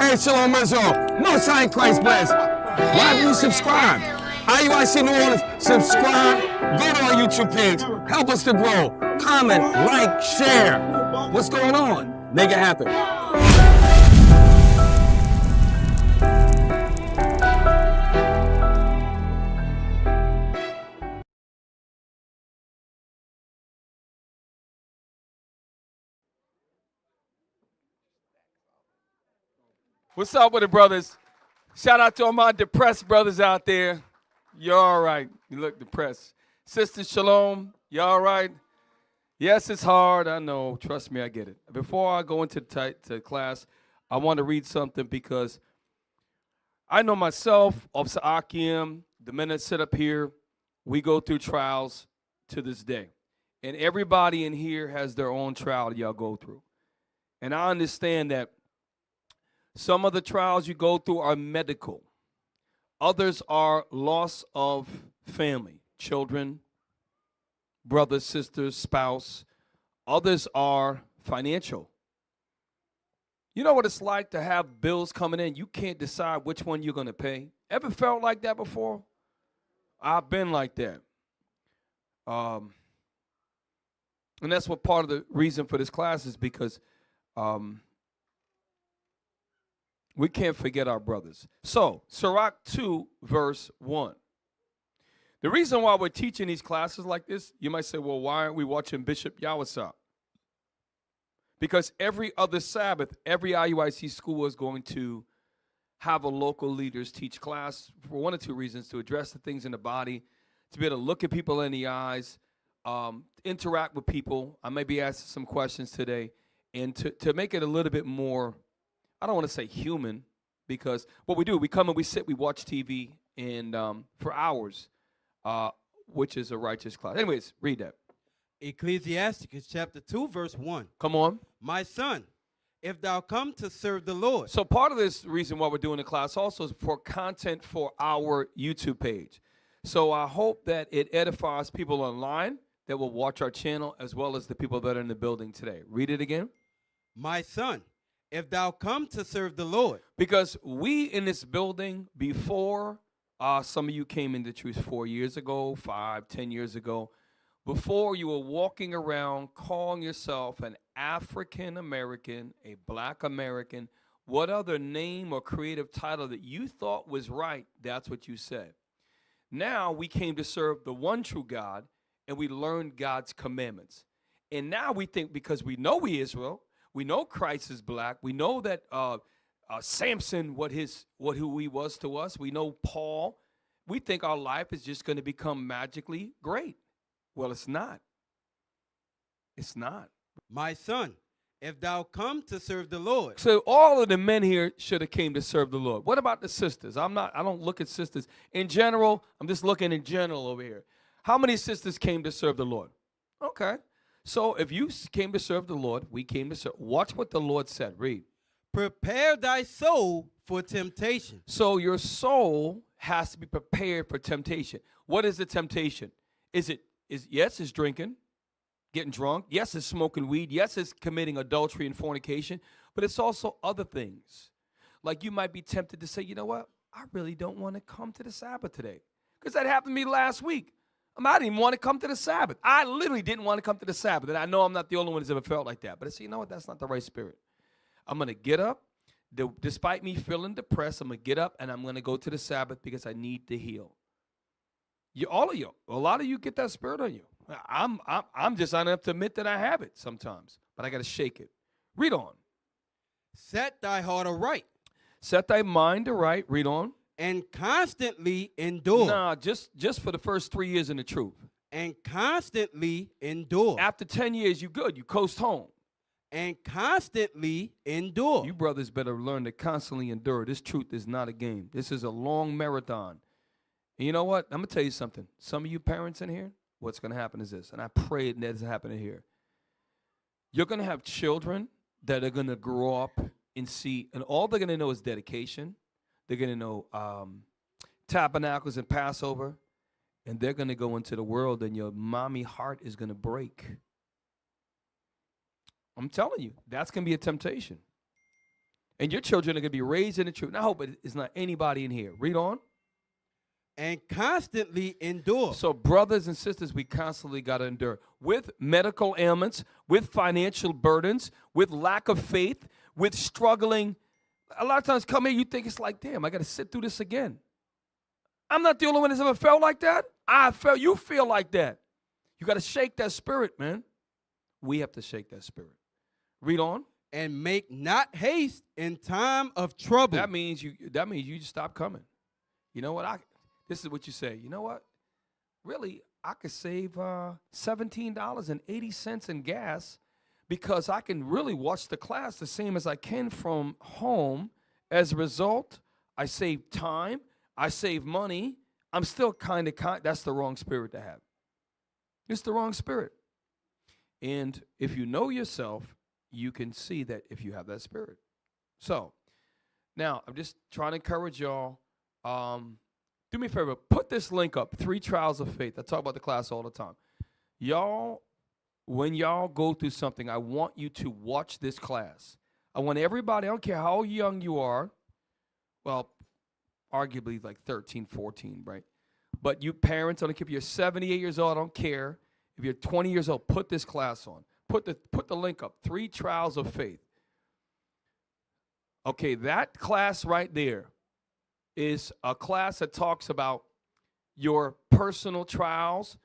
Praise Shalom Israel. Most High in Christ bless. Why haven't you subscribed? IUIC New Orleans, subscribe. Go to our YouTube page. Help us to grow. Comment, like, share. What's going on? Make it happen. What's up with it, brothers? Shout out to all my depressed brothers out there. You're all right. You look depressed. Sister Shalom, you all right? Yes, it's hard. I know. Trust me, I get it. Before I go into the class, I want to read something because I know myself, Officer Akim, the men that sit up here, we go through trials to this day. And everybody in here has their own trial y'all go through. And I understand that some of the trials you go through are medical. Others are loss of family, children, brothers, sisters, spouse. Others are financial. You know what it's like to have bills coming in. You can't decide which one you're going to pay. Ever felt like that before? I've been like that. And that's what part of the reason for this class is because we can't forget our brothers. So, Sirach 2, verse 1. The reason why we're teaching these classes like this, you might say, well, why aren't we watching Bishop Yawasop? Because every other Sabbath, every IUIC school is going to have a local leaders teach class for one or two reasons: to address the things in the body, to be able to look at people in the eyes, interact with people. I may be asking some questions today, and to make it a little bit more, I don't want to say human, because what we do, we come and we sit, we watch TV and for hours, which is a righteous class. Anyways, read that. Ecclesiasticus chapter 2, verse 1. Come on. My son, if thou come to serve the Lord. So part of this reason why we're doing the class also is for content for our YouTube page. So I hope that it edifies people online that will watch our channel as well as the people that are in the building today. Read it again. My son, if thou come to serve the Lord. Because we in this building, before some of you came into truth 4 years ago, 5, 10 years ago, before you were walking around calling yourself an African American, a Black American, what other name or creative title that you thought was right, that's what you said. Now we came to serve the one true God, and we learned God's commandments. And now we think, because we know we Israel, we know Christ is black, we know that Samson, who he was to us, we know Paul, we think our life is just going to become magically great. Well, it's not. It's not. My son, if thou come to serve the Lord. So all of the men here should have came to serve the Lord. What about the sisters? I don't look at sisters. In general, I'm just looking in general over here. How many sisters came to serve the Lord? Okay. So if you came to serve the Lord, we came to serve. Watch what the Lord said. Read. Prepare thy soul for temptation. So your soul has to be prepared for temptation. What is the temptation? Yes, it's drinking, getting drunk. Yes, it's smoking weed. Yes, it's committing adultery and fornication. But it's also other things. Like you might be tempted to say, you know what? I really don't want to come to the Sabbath today. Because that happened to me last week. I didn't even want to come to the Sabbath. I literally didn't want to come to the Sabbath. And I know I'm not the only one who's ever felt like that. But I say, you know what? That's not the right spirit. I'm going to get up. Despite me feeling depressed, I'm going to get up and I'm going to go to the Sabbath because I need to heal. A lot of you get that spirit on you. I'm just not enough to admit that I have it sometimes, but I got to shake it. Read on. Set thy heart aright. Set thy mind aright. Read on. And constantly endure. Nah, just for the first 3 years in the truth. And constantly endure. After 10 years, you good. You coast home. And constantly endure. You brothers better learn to constantly endure. This truth is not a game. This is a long marathon. And you know what? I'm going to tell you something. Some of you parents in here, what's going to happen is this, and I pray that it's happening here. You're going to have children that are going to grow up and see, and all they're going to know is dedication. They're going to know tabernacles and Passover, and they're going to go into the world, and your mommy heart is going to break. I'm telling you, that's going to be a temptation. And your children are going to be raised in the truth. And I hope it's not anybody in here. Read on. And constantly endure. So brothers and sisters, we constantly got to endure. With medical ailments, with financial burdens, with lack of faith, with struggling. A lot of times come here, you think it's like, damn, I got to sit through this again. I'm not the only one that's ever felt like that. You feel like that. You got to shake that spirit, man. We have to shake that spirit. Read on. And make not haste in time of trouble. That means you just stop coming. You know what? This is what you say. You know what? Really, I could save $17.80 in gas because I can really watch the class the same as I can from home. As a result, I save time. I save money. I'm still kind of, that's the wrong spirit to have. It's the wrong spirit. And if you know yourself, you can see that if you have that spirit. So, now, I'm just trying to encourage y'all. Do me a favor. Put this link up, 3 Trials of Faith. I talk about the class all the time. Y'all, when y'all go through something, I want you to watch this class. I want everybody, I don't care how young you are, well, arguably like 13, 14, right? But you parents, I don't care if you're 78 years old, I don't care. If you're 20 years old, put this class on. Put the link up, 3 Trials of Faith. Okay, that class right there is a class that talks about your personal trials,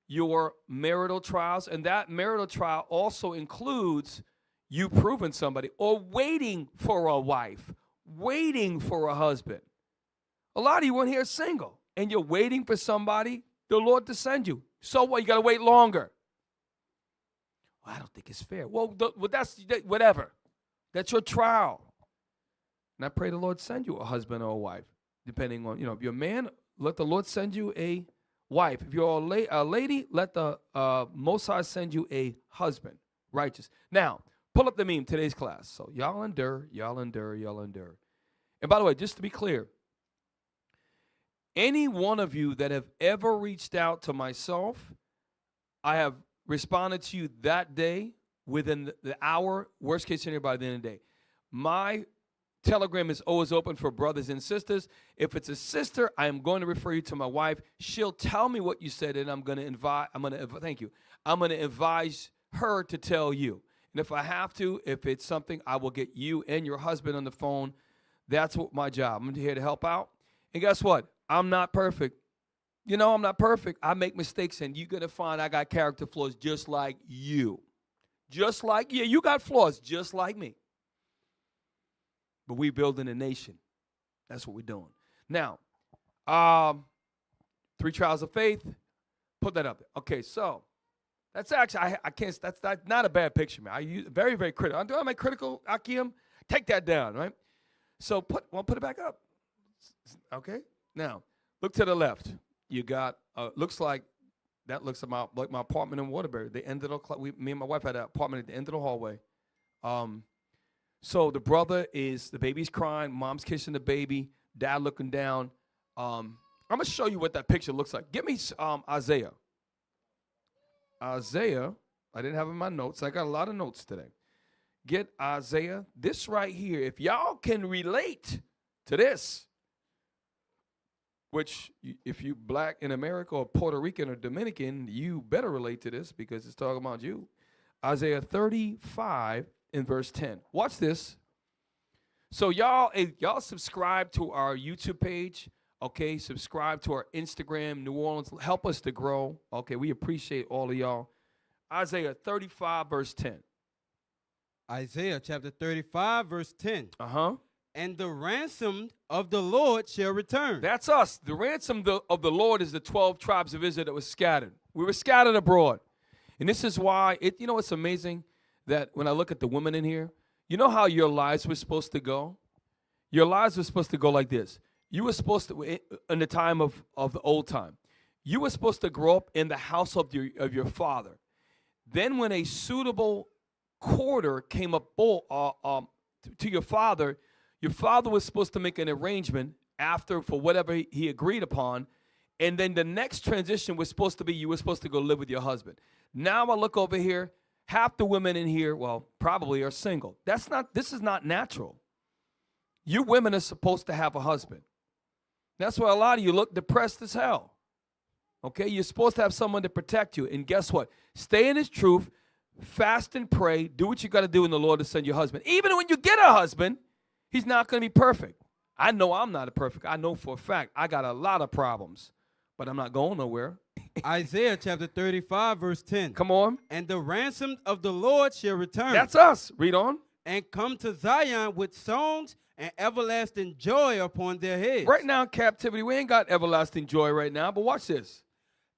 your marital trials, and that marital trial also includes you proving somebody or waiting for a wife, waiting for a husband. A lot of you in here are single, and you're waiting for somebody, the Lord to send you. So what? You got to wait longer. Well, I don't think it's fair. Well, that's whatever. That's your trial. And I pray the Lord send you a husband or a wife, depending on, if you're a man, let the Lord send you a wife. If you're a lady, let the Most High send you a husband, righteous. Now, pull up the meme, today's class. So y'all endure, y'all endure, y'all endure. And by the way, just to be clear, any one of you that have ever reached out to myself, I have responded to you that day within the hour, worst case scenario by the end of the day. My Telegram is always open for brothers and sisters. If it's a sister, I am going to refer you to my wife. She'll tell me what you said, and I'm going to advise her to tell you. And if I have to, if it's something, I will get you and your husband on the phone. That's what my job. I'm here to help out. And guess what? I'm not perfect. I'm not perfect. I make mistakes, and you're going to find I got character flaws just like you. Just like you. You got flaws just like me. But we building a nation. That's what we're doing. Now, 3 Trials of Faith. Put that up there. Okay, so that's actually, I can't, that's not a bad picture, man. I use very, very critical. Do I make critical, Akim? Take that down, right? So put it back up. Okay? Now, look to the left. You got, looks like my apartment in Waterbury. The end of me and my wife had an apartment at the end of the hallway. So the baby's crying, mom's kissing the baby, dad looking down. I'm going to show you what that picture looks like. Give me Isaiah. Isaiah, I didn't have in my notes. I got a lot of notes today. Get Isaiah. This right here, if y'all can relate to this, which if you black in America or Puerto Rican or Dominican, you better relate to this because it's talking about you. Isaiah 35 in verse 10. Watch this. So y'all subscribe to our YouTube page. Okay, subscribe to our Instagram, New Orleans. Help us to grow. Okay, we appreciate all of y'all. Isaiah 35 verse 10. Isaiah chapter 35 verse 10. Uh-huh. And the ransom of the Lord shall return. That's us. The ransom of the Lord is the 12 tribes of Israel that was scattered. We were scattered abroad. And this is why, it's amazing that when I look at the women in here, you know how your lives were supposed to go? Your lives were supposed to go like this. You were supposed to, in the time of the old time, you were supposed to grow up in the house of your father. Then when a suitable quarter came up to your father was supposed to make an arrangement for whatever he agreed upon. And then the next transition was supposed to be you were supposed to go live with your husband. Now I look over here, half the women in here, well, probably are single. This is not natural. You women are supposed to have a husband. That's why a lot of you look depressed as hell. Okay, you're supposed to have someone to protect you. And guess what? Stay in his truth, fast and pray, do what you got to do in the Lord to send your husband. Even when you get a husband, he's not going to be perfect. I know I'm not a perfect. I know for a fact I got a lot of problems, but I'm not going nowhere. Isaiah chapter 35, verse 10. Come on. And the ransom of the Lord shall return. That's us. Read on. And come to Zion with songs and everlasting joy upon their heads. Right now in captivity, we ain't got everlasting joy right now, but watch this.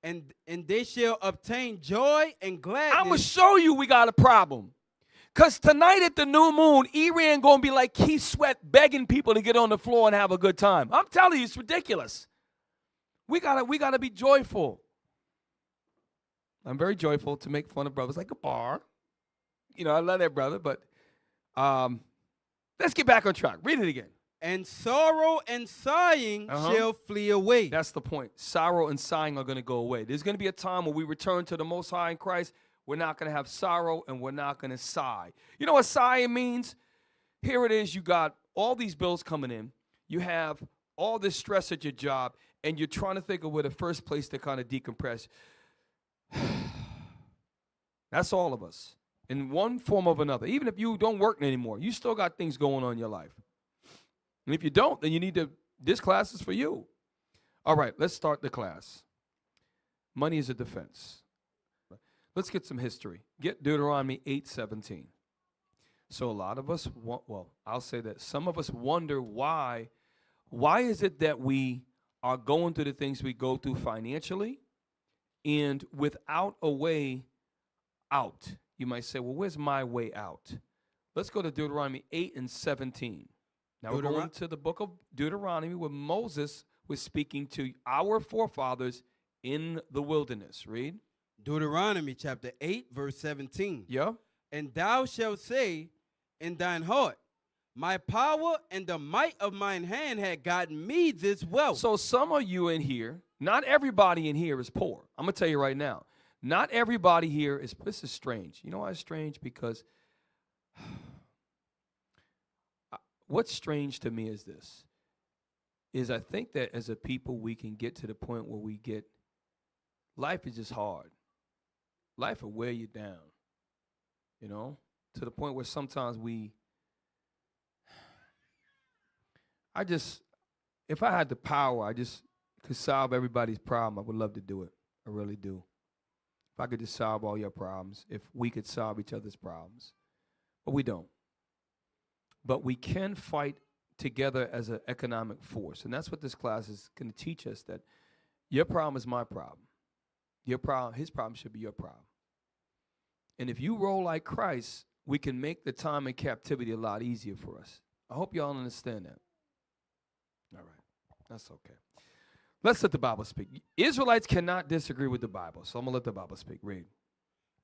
And they shall obtain joy and gladness. I'm going to show you we got a problem. Because tonight at the new moon, Iran going to be like Keith Sweat begging people to get on the floor and have a good time. I'm telling you, it's ridiculous. We gotta be joyful. I'm very joyful to make fun of brothers like a bar. You know, I love that brother, but let's get back on track. Read it again. And sorrow and sighing shall flee away. That's the point. Sorrow and sighing are going to go away. There's going to be a time when we return to the Most High in Christ. We're not going to have sorrow and we're not going to sigh. You know what sighing means? Here it is. You got all these bills coming in. You have all this stress at your job, and you're trying to think of where the first place to kind of decompress. That's all of us in one form or another. Even if you don't work anymore, you still got things going on in your life. And if you don't, then you need to, this class is for you. All right, let's start the class. Money is a defense. Let's get some history. Get Deuteronomy 8:17. So a lot of us, I'll say that some of us wonder why is it that we are going through the things we go through financially and without a way out. You might say, well, where's my way out? Let's go to Deuteronomy 8:17. Now we're going to the book of Deuteronomy where Moses was speaking to our forefathers in the wilderness. Read. Deuteronomy chapter 8, verse 17. Yeah. And thou shalt say in thine heart, my power and the might of mine hand had gotten me this wealth. So some of you in here, not everybody in here is poor. I'm going to tell you right now. Not everybody here is, this is strange. You know why it's strange? Because what's strange to me is this, is I think that as a people we can get to the point where we get, life is just hard. Life will wear you down, you know, to the point where sometimes if I had the power, I just could solve everybody's problem, I would love to do it. I really do. If I could just solve all your problems, if we could solve each other's problems. But we don't. But we can fight together as an economic force. And that's what this class is going to teach us, that your problem is my problem. Your problem, his problem should be your problem. And if you roll like Christ, we can make the time in captivity a lot easier for us. I hope y'all understand that. All right. That's okay. Let's let the Bible speak. Israelites cannot disagree with the Bible, so I'm going to let the Bible speak. Read.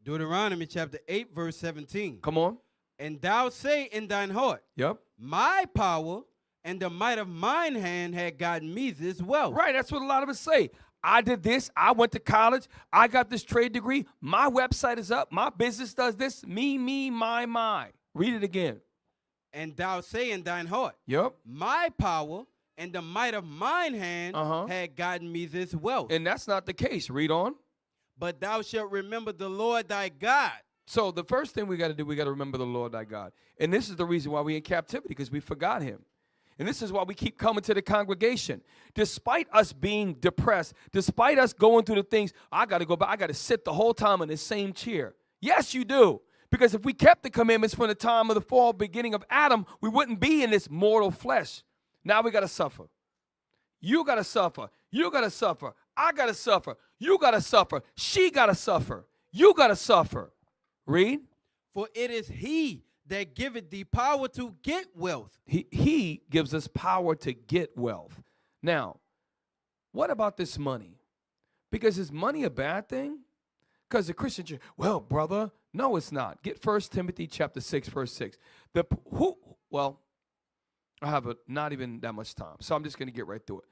Deuteronomy chapter 8, verse 17. Come on. And thou say in thine heart, Yep. my power and the might of mine hand had gotten me this wealth. Right, that's what a lot of us say. I did this. I went to college. I got this trade degree. My website is up. My business does this. Me, my. Read it again. And thou say in thine heart, Yep. my power and the might of mine hand had gotten me this wealth. And that's not the case. Read on. But thou shalt remember the Lord thy God. So the first thing we got to do, we got to remember the Lord thy God. And this is the reason why we're in captivity, because we forgot him. And this is why we keep coming to the congregation. Despite us being depressed, despite us going through the things, I got to go back, I got to sit the whole time in the same chair. Yes, you do. Because if we kept the commandments from the time of the fall, beginning of Adam, we wouldn't be in this mortal flesh. Now we got to suffer. You got to suffer. You got to suffer. I got to suffer. You got to suffer. She got to suffer. You got to suffer. Read. For it is he that giveth thee power to get wealth. He gives us power to get wealth. Now, what about this money? Because is money a bad thing? Because the Christian church, well, brother, no, it's not. Get 1 Timothy chapter 6, verse 6. I have not even that much time, so I'm just going to get right through it.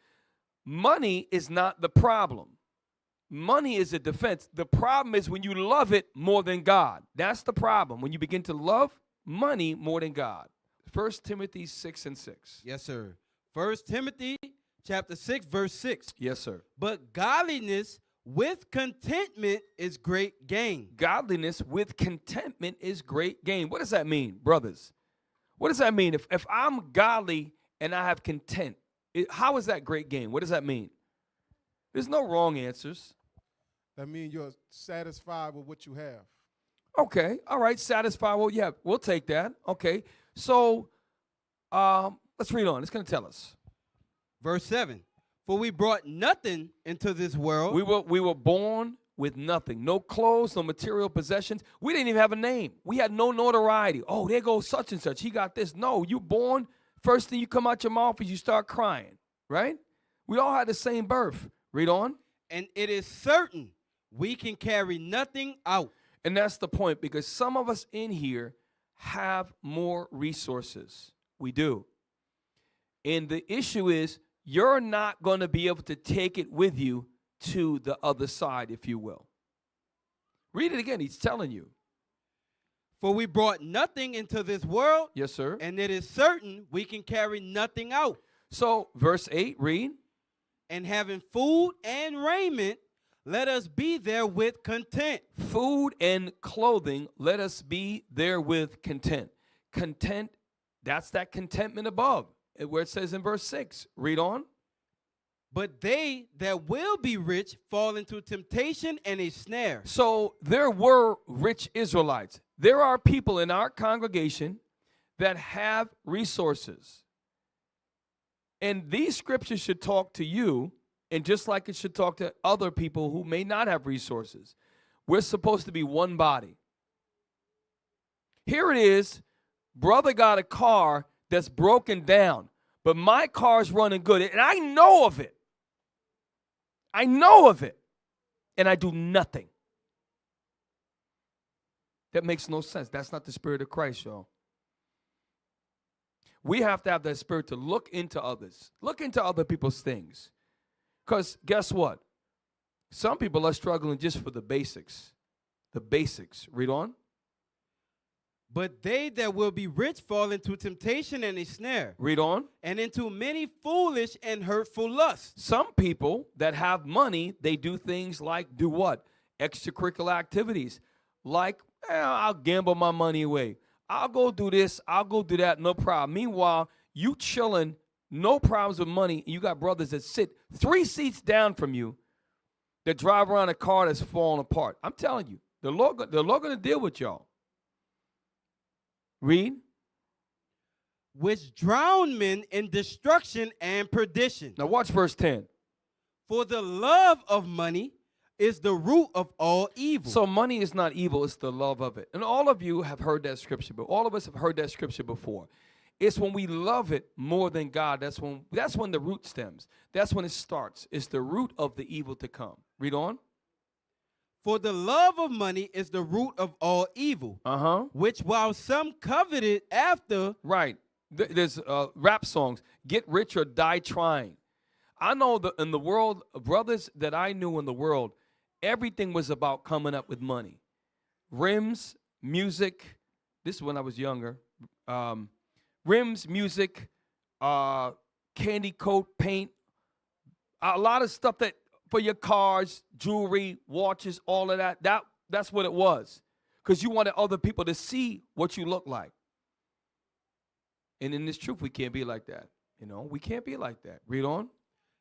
Money is not the problem. Money is a defense. The problem is when you love it more than God. That's the problem. When you begin to love money more than God. 1 Timothy 6:6. Yes, sir. 1 Timothy chapter 6, verse 6. Yes, sir. But godliness with contentment is great gain. Godliness with contentment is great gain. What does that mean, brothers? What does that mean? If I'm godly and I have content, how is that great gain? What does that mean? There's no wrong answers. That means you're satisfied with what you have. Okay, all right, satisfied. Well, yeah, we'll take that. Okay, so let's read on. It's going to tell us. Verse 7. For we brought nothing into this world. We were born with nothing. No clothes, no material possessions. We didn't even have a name. We had no notoriety. Oh, there goes such and such. He got this. No, you born, first thing you come out your mouth is you start crying, right? We all had the same birth. Read on. And it is certain we can carry nothing out. And that's the point, because some of us in here have more resources. We do. And the issue is, you're not going to be able to take it with you to the other side, if you will. Read it again. He's telling you. For we brought nothing into this world. Yes, sir. And it is certain we can carry nothing out. So, verse 8, read. And having food and raiment, let us be therewith content. Food and clothing, let us be therewith content. Content, that's that contentment above, where it says in verse 6. Read on. But they that will be rich fall into temptation and a snare. So there were rich Israelites. There are people in our congregation that have resources. And these scriptures should talk to you, and just like it should talk to other people who may not have resources. We're supposed to be one body. Here it is, brother got a car that's broken down, but my car's running good, and I know of it. I know of it, and I do nothing. That makes no sense. That's not the spirit of Christ, y'all. We have to have that spirit to look into others, look into other people's things. Because guess what? Some people are struggling just for the basics. The basics. Read on. But they that will be rich fall into temptation and a snare. Read on. And into many foolish and hurtful lusts. Some people that have money, they do things like do what? Extracurricular activities. Like, I'll gamble my money away. I'll go do this. I'll go do that. No problem. Meanwhile, you chilling, no problems with money. You got brothers that sit 3 seats down from you that drive around a car that's falling apart. I'm telling you, the Lord going to deal with y'all. Read. Which drown men in destruction and perdition. Now watch verse 10. For the love of money is the root of all evil. So money is not evil, it's the love of it. And all of you have heard that scripture, but all of us have heard that scripture before. It's when we love it more than God, that's when the root stems. That's when it starts. It's the root of the evil to come. Read on. For the love of money is the root of all evil. Which while some coveted after. Right. There's rap songs. Get rich or die trying. I know that in the world, brothers that I knew in the world, everything was about coming up with money. Rims, music. This is when I was younger. Rims, music, candy coat, paint. A lot of stuff that for your cars, jewelry, watches, all of that. That's what it was. Because you wanted other people to see what you look like. And in this truth, we can't be like that. You know, we can't be like that. Read on.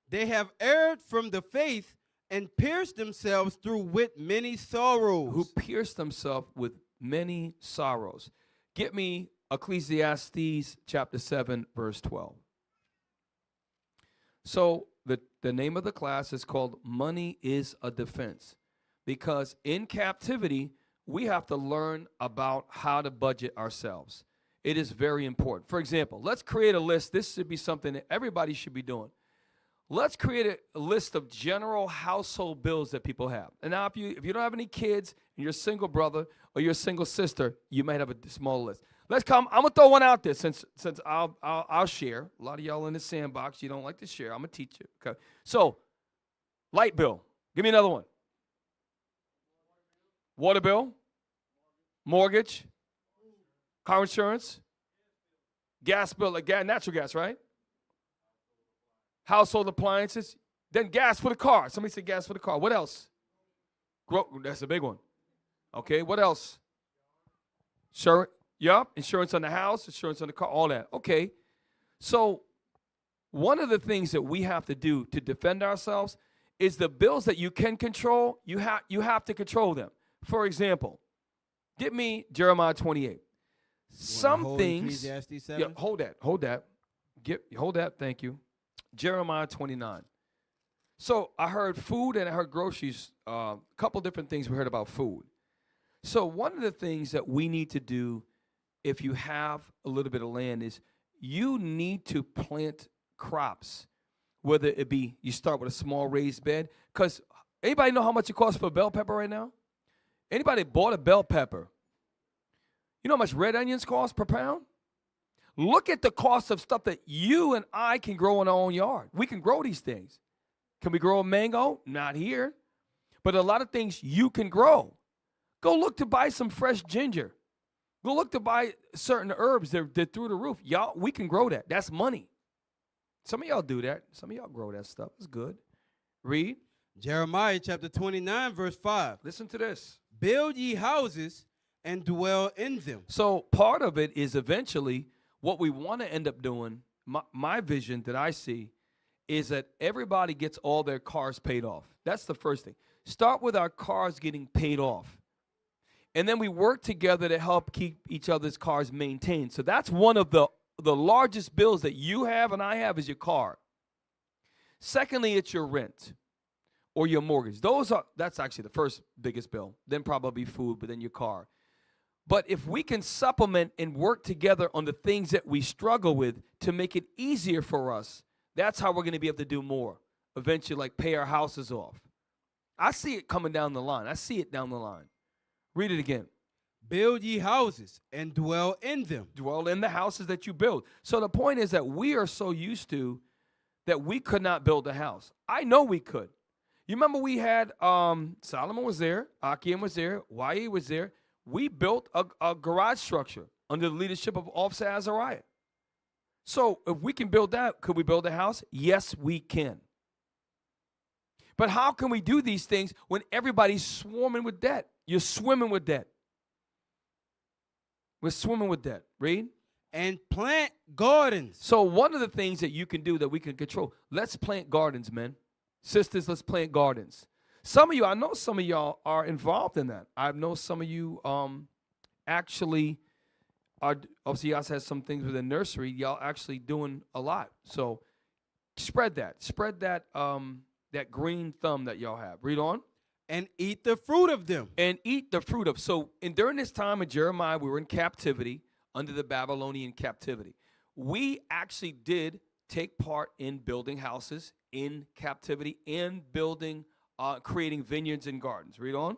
They have erred from the faith and pierced themselves through with many sorrows. Who pierced themselves with many sorrows. Get me Ecclesiastes chapter 7, verse 12. So the name of the class is called Money is a Defense. Because in captivity, we have to learn about how to budget ourselves. It is very important. For example, let's create a list. This should be something that everybody should be doing. Let's create a list of general household bills that people have. And now if you don't have any kids and you're a single brother or you're a single sister, you might have a small list. Let's come. I'm gonna throw one out there since I'll share. A lot of y'all in the sandbox, you don't like to share. I'm gonna teach you. Okay. So, light bill. Give me another one. Water bill. Mortgage. Car insurance. Gas bill, like natural gas, right? Household appliances. Then gas for the car. Somebody said gas for the car. What else? That's a big one. Okay, what else? Insurance on the house, insurance on the car, all that. Okay, so one of the things that we have to do to defend ourselves is the bills that you can control, you have to control them. For example, get me Jeremiah 28. Some things. Ecclesiastes 7? Yeah, hold that. Hold that. Thank you. Jeremiah 29. So I heard food and I heard groceries. A couple different things we heard about food. So one of the things that we need to do, if you have a little bit of land, is you need to plant crops. Whether it be you start with a small raised bed, because anybody know how much it costs for a bell pepper right now? Anybody bought a bell pepper? You know how much red onions cost per pound? Look at the cost of stuff that you and I can grow in our own yard. We can grow these things. Can we grow a mango? Not here. But a lot of things you can grow. Go look to buy some fresh ginger. Go look to buy certain herbs that are through the roof. Y'all, we can grow that. That's money. Some of y'all do that. Some of y'all grow that stuff. It's good. Read. Jeremiah chapter 29, verse 5. Listen to this. Build ye houses and dwell in them. So part of it is eventually what we want to end up doing, my vision that I see, is that everybody gets all their cars paid off. That's the first thing. Start with our cars getting paid off. And then we work together to help keep each other's cars maintained. So that's one of the largest bills that you have and I have is your car. Secondly, it's your rent or your mortgage. That's actually the first biggest bill. Then probably food, but then your car. But if we can supplement and work together on the things that we struggle with to make it easier for us, that's how we're going to be able to do more. Eventually, like pay our houses off. I see it coming down the line. I see it down the line. Read it again. Build ye houses and dwell in them. Dwell in the houses that you build. So the point is that we are so used to that we could not build a house. I know we could. You remember we had Solomon was there, Akim was there, Wai was there. We built a garage structure under the leadership of Officer Azariah. So if we can build that, could we build a house? Yes, we can. But how can we do these things when everybody's swarming with debt? You're swimming with debt. We're swimming with debt. Read. And plant gardens. So one of the things that you can do that we can control, let's plant gardens, men. Sisters, let's plant gardens. Some of you, I know some of y'all are involved in that. I know some of you actually are, obviously y'all has some things with the nursery. Y'all actually doing a lot. So spread that. Spread that that green thumb that y'all have. Read on. And eat the fruit of them. And eat the fruit of. So during this time of Jeremiah, we were in captivity, under the Babylonian captivity. We actually did take part in building houses in captivity and building, creating vineyards and gardens. Read on.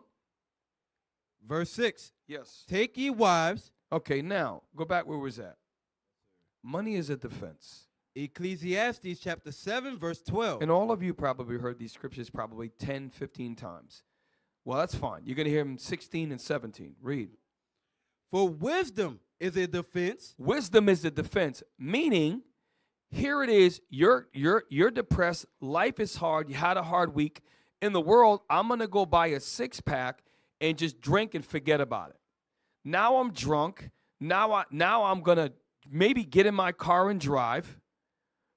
Verse 6. Yes. Take ye wives. Okay, now, go back where we was at. Money is a defense. Ecclesiastes chapter 7, verse 12. And all of you probably heard these scriptures probably 10, 15 times. Well, that's fine. You're going to hear them 16 and 17. Read. For wisdom is a defense. Wisdom is a defense, meaning here it is, you're depressed, life is hard, you had a hard week. In the world, I'm going to go buy a six-pack and just drink and forget about it. Now I'm drunk. Now I'm going to maybe get in my car and drive.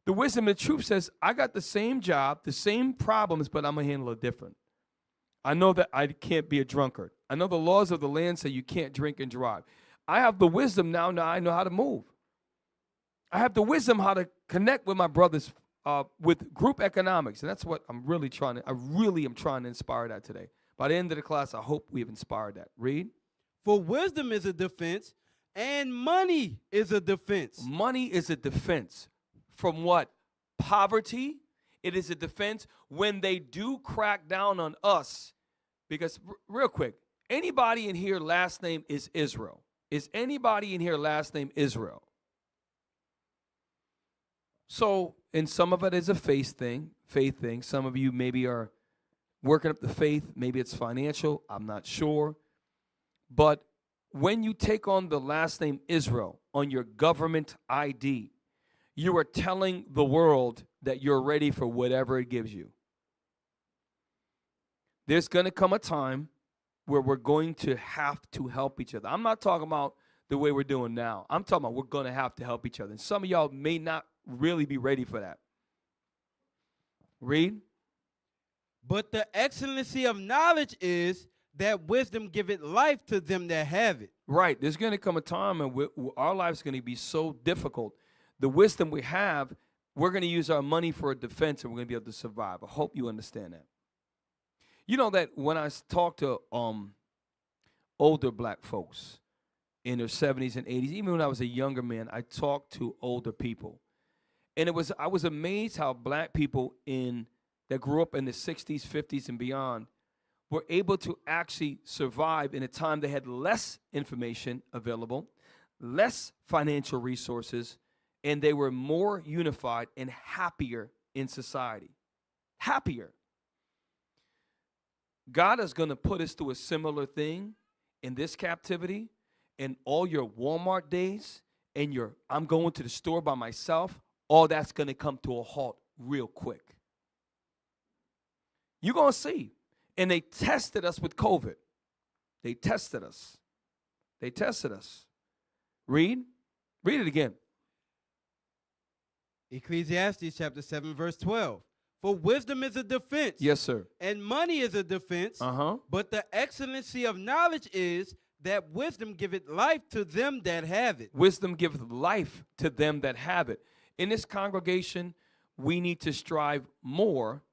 The wisdom and the truth says, I got the same job, the same problems, but I'm going to handle it different. I know that I can't be a drunkard. I know the laws of the land say you can't drink and drive. I have the wisdom now I know how to move. I have the wisdom how to connect with my brothers with group economics. And that's what I really am trying to inspire that today. By the end of the class, I hope we've inspired that. Read. For wisdom is a defense, and money is a defense. Money is a defense. From what? Poverty. It is a defense when they do crack down on us. Because real quick, anybody in here last name is Israel? Is anybody in here last name Israel? So, and some of it is a faith thing. Some of you maybe are working up the faith. Maybe it's financial. I'm not sure. But when you take on the last name Israel on your government ID. You are telling the world that you're ready for whatever it gives you. There's going to come a time where we're going to have to help each other. I'm not talking about the way we're doing now. I'm talking about we're going to have to help each other. And some of y'all may not really be ready for that. Read. But the excellency of knowledge is that wisdom giveth life to them that have it. Right. There's going to come a time when our life's going to be so difficult. The wisdom we have, we're going to use our money for a defense, and we're going to be able to survive. I hope you understand that. You know that when I talk to older black folks in their 70s and 80s, even when I was a younger man, I talked to older people. And I was amazed how black people that grew up in the 60s, 50s, and beyond were able to actually survive in a time they had less information available, less financial resources, and they were more unified and happier in society. Happier. God is going to put us through a similar thing in this captivity, and all your Walmart days and I'm going to the store by myself, all that's going to come to a halt real quick. You're going to see. And they tested us with COVID. They tested us. They tested us. Read it again. Ecclesiastes chapter 7, verse 12. For wisdom is a defense. Yes, sir. And money is a defense. But the excellency of knowledge is that wisdom giveth life to them that have it. Wisdom giveth life to them that have it. In this congregation, we need to strive more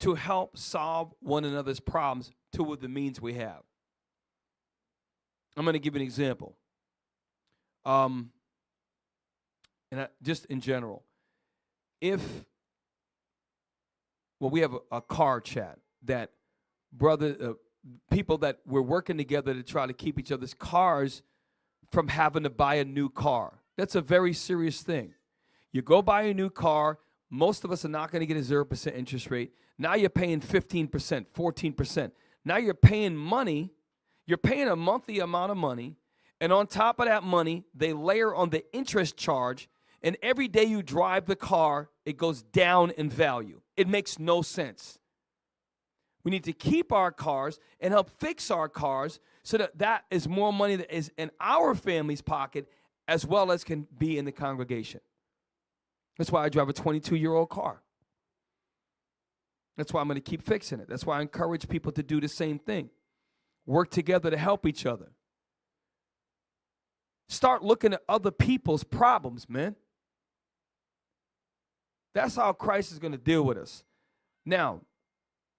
to help solve one another's problems to the means we have. I'm going to give you an example. Just in general, we have a car chat that people that we're working together to try to keep each other's cars from having to buy a new car. That's a very serious thing. You go buy a new car, most of us are not going to get a 0% interest rate. Now you're paying 15%, 14%. Now you're paying money. You're paying a monthly amount of money. And on top of that money, they layer on the interest charge. And every day you drive the car, it goes down in value. It makes no sense. We need to keep our cars and help fix our cars so that is more money that is in our family's pocket as well as can be in the congregation. That's why I drive a 22-year-old car. That's why I'm going to keep fixing it. That's why I encourage people to do the same thing. Work together to help each other. Start looking at other people's problems, man. That's how Christ is going to deal with us. Now,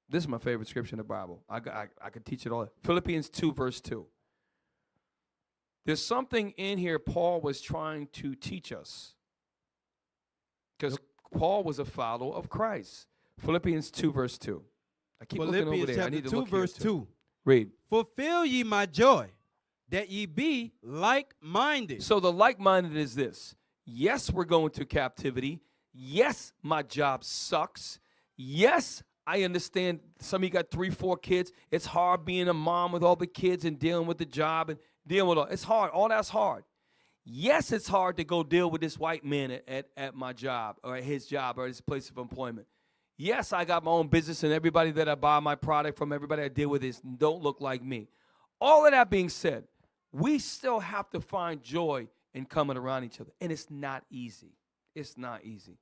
this is my favorite scripture in the Bible. I could teach it all. Philippians 2, verse 2. There's something in here Paul was trying to teach us. Because Paul was a follower of Christ. Philippians 2, verse 2. I keep looking over there. I need to look here verse too. 2. Read. Fulfill ye my joy, that ye be like-minded. So the like-minded is this. Yes, we're going to captivity. Yes, my job sucks. Yes, I understand some of you got 3, 4 kids. It's hard being a mom with all the kids and dealing with the job and dealing with all. It's hard. All that's hard. Yes, it's hard to go deal with this white man at my job or at his job or his place of employment. Yes, I got my own business and everybody that I buy my product from, everybody I deal with don't look like me. All of that being said, we still have to find joy in coming around each other. And it's not easy. It's not easy.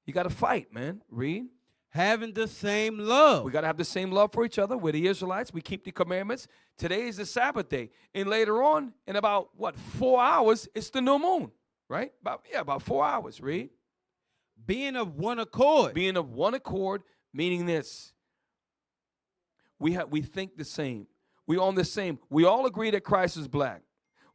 You got to fight, man. Read. Having the same love. We got to have the same love for each other. We're the Israelites. We keep the commandments. Today is the Sabbath day. And later on, in about, 4 hours, it's the new moon, right? About 4 hours. Read. Being of one accord. Being of one accord, meaning this. We think the same. We own the same. We all agree that Christ is black.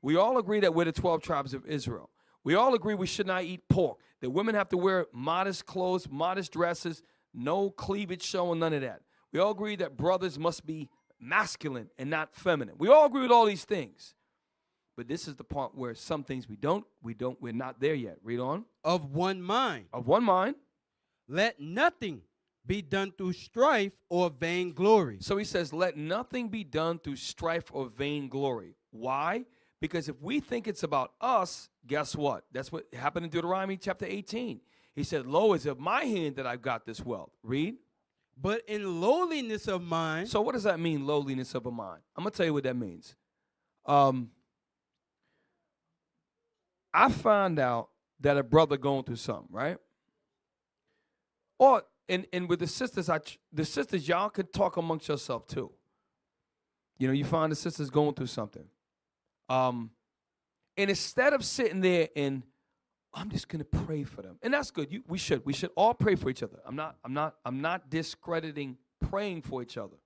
We all agree that we're the 12 tribes of Israel. We all agree we should not eat pork. That women have to wear modest clothes, modest dresses, no cleavage showing, none of that. We all agree that brothers must be masculine and not feminine. We all agree with all these things. But this is the part where some things we're not there yet. Read on. Of one mind. Of one mind. Let nothing be done through strife or vainglory. So he says, let nothing be done through strife or vainglory. Why? Because if we think it's about us, guess what? That's what happened in Deuteronomy chapter 18. He said, lo, it's of my hand that I've got this wealth. Read. But in lowliness of mind. So what does that mean, lowliness of a mind? I'm going to tell you what that means. I found out that a brother going through something, right? Or, and with the sisters, y'all could talk amongst yourself too. You know, you find the sisters going through something. And instead of sitting there and I'm just gonna pray for them, and that's good. We should all pray for each other. I'm not discrediting praying for each other.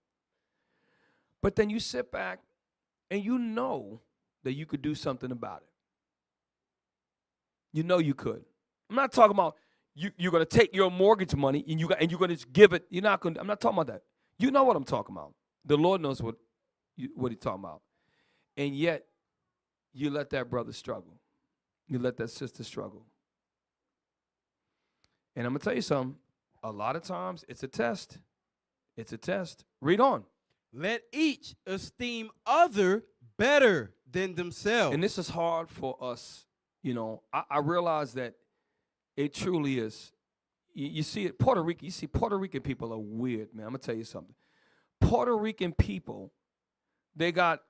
But then you sit back and you know that you could do something about it. You know you could. I'm not talking about you're gonna take your mortgage money and you're gonna just give it. You're not gonna. I'm not talking about that. You know what I'm talking about. The Lord knows what He's talking about. And yet, you let that brother struggle. You let that sister struggle. And I'm going to tell you something. A lot of times, it's a test. It's a test. Read on. Let each esteem other better than themselves. And this is hard for us. You know, I realize that it truly is. You see it, Puerto Rican. You see, Puerto Rican people are weird, man. I'm going to tell you something. Puerto Rican people, they got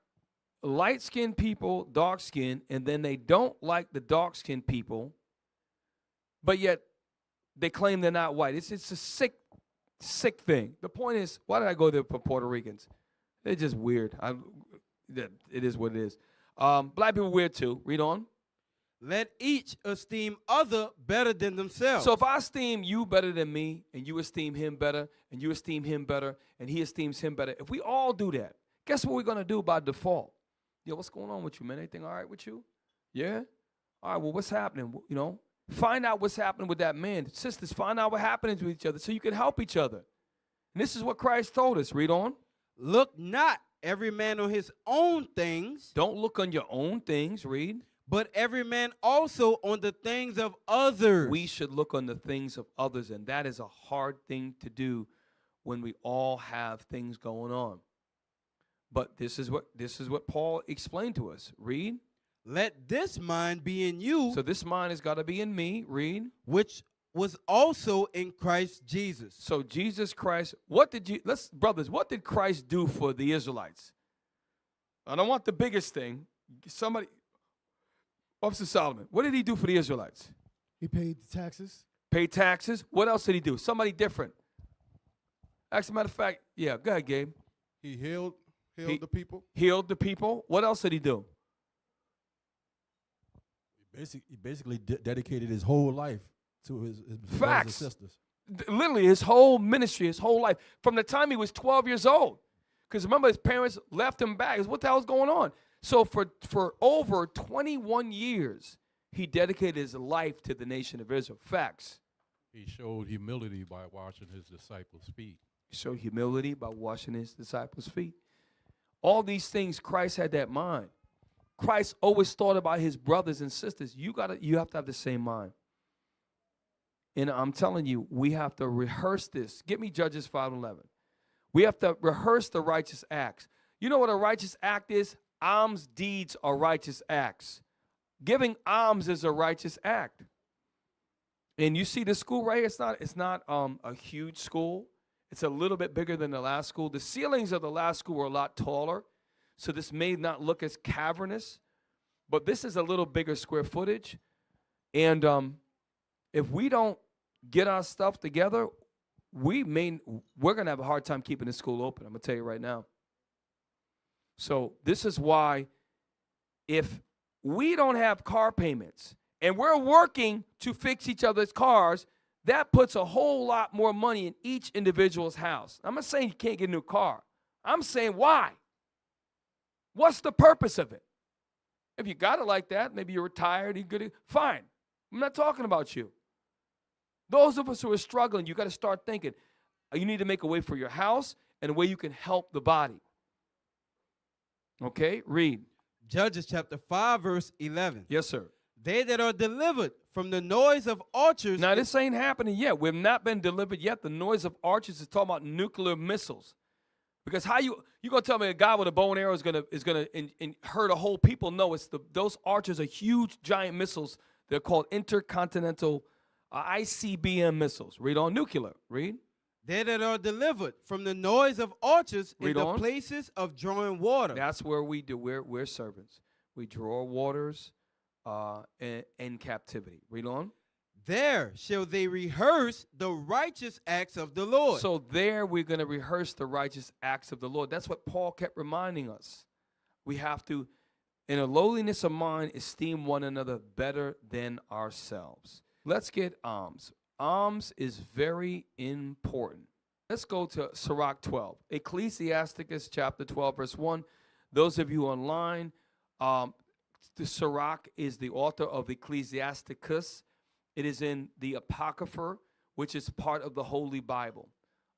light-skinned people, dark-skinned, and then they don't like the dark-skinned people, but yet they claim they're not white. It's a sick thing. The point is, why did I go there for Puerto Ricans? They're just weird. It is what it is. Black people weird too. Read on. Let each esteem other better than themselves. So if I esteem you better than me, and you esteem him better, and you esteem him better, and he esteems him better, if we all do that, guess what we're going to do by default? Yo, what's going on with you, man? Anything all right with you? Yeah? All right, well, what's happening? You know, find out what's happening with that man. Sisters, find out what's happening to each other so you can help each other. And this is what Christ told us. Read on. Look not every man on his own things. Don't look on your own things. Read. But every man also on the things of others. We should look on the things of others, and that is a hard thing to do when we all have things going on. But this is what Paul explained to us. Read. Let this mind be in you. So this mind has got to be in me. Read. Which was also in Christ Jesus. So Jesus Christ, brothers, what did Christ do for the Israelites? I don't want the biggest thing. Somebody, Officer Solomon, what did he do for the Israelites? He paid the taxes. Paid taxes. What else did he do? Somebody different. As a matter of fact, yeah, go ahead, Gabe. He healed the people. Healed the people. What else did he do? He basically dedicated his whole life to his brothers and sisters. Literally, his whole ministry, his whole life, from the time he was 12 years old. Because remember, his parents left him back. What the hell's going on? So for over 21 years, he dedicated his life to the nation of Israel. Facts. He showed humility by washing his disciples' feet. He showed humility by washing his disciples' feet. All these things, Christ had that mind. Christ always thought about his brothers and sisters. You have to have the same mind. And I'm telling you, we have to rehearse this. Get me Judges 5:11. We have to rehearse the righteous acts. You know what a righteous act is? Alms deeds are righteous acts. Giving alms is a righteous act. And you see the school right here, it's not a huge school. It's a little bit bigger than the last school. The ceilings of the last school were a lot taller, so this may not look as cavernous, but this is a little bigger square footage. And if we don't get our stuff together, we're going to have a hard time keeping the school open. I'm going to tell you right now. So this is why if we don't have car payments and we're working to fix each other's cars, that puts a whole lot more money in each individual's house. I'm not saying you can't get a new car. I'm saying why? What's the purpose of it? If you got it like that, maybe you're retired, you're good, fine. I'm not talking about you. Those of us who are struggling, you got to start thinking, you need to make a way for your house and a way you can help the body. Okay, read. Judges chapter 5, verse 11. Yes, sir. They that are delivered from the noise of archers. Now, this ain't happening yet. We've not been delivered yet. The noise of archers is talking about nuclear missiles. Because how you gonna tell me a guy with a bow and arrow is gonna hurt a whole people? No, it's those archers are huge giant missiles. They're called intercontinental ICBM missiles. Read on nuclear. Read. They that are delivered from the noise of archers in Read the on. places of drawing water. That's where we do. We're servants. We draw waters in captivity. Read on. There shall they rehearse the righteous acts of the Lord. So there we're going to rehearse the righteous acts of the Lord. That's what Paul kept reminding us. We have to, in a lowliness of mind, esteem one another better than ourselves. Let's get alms. Alms is very important. Let's go to Sirach 12. Ecclesiasticus chapter 12, verse 1. Those of you online, the Sirach is the author of Ecclesiasticus. It is in the Apocrypha, which is part of the Holy Bible.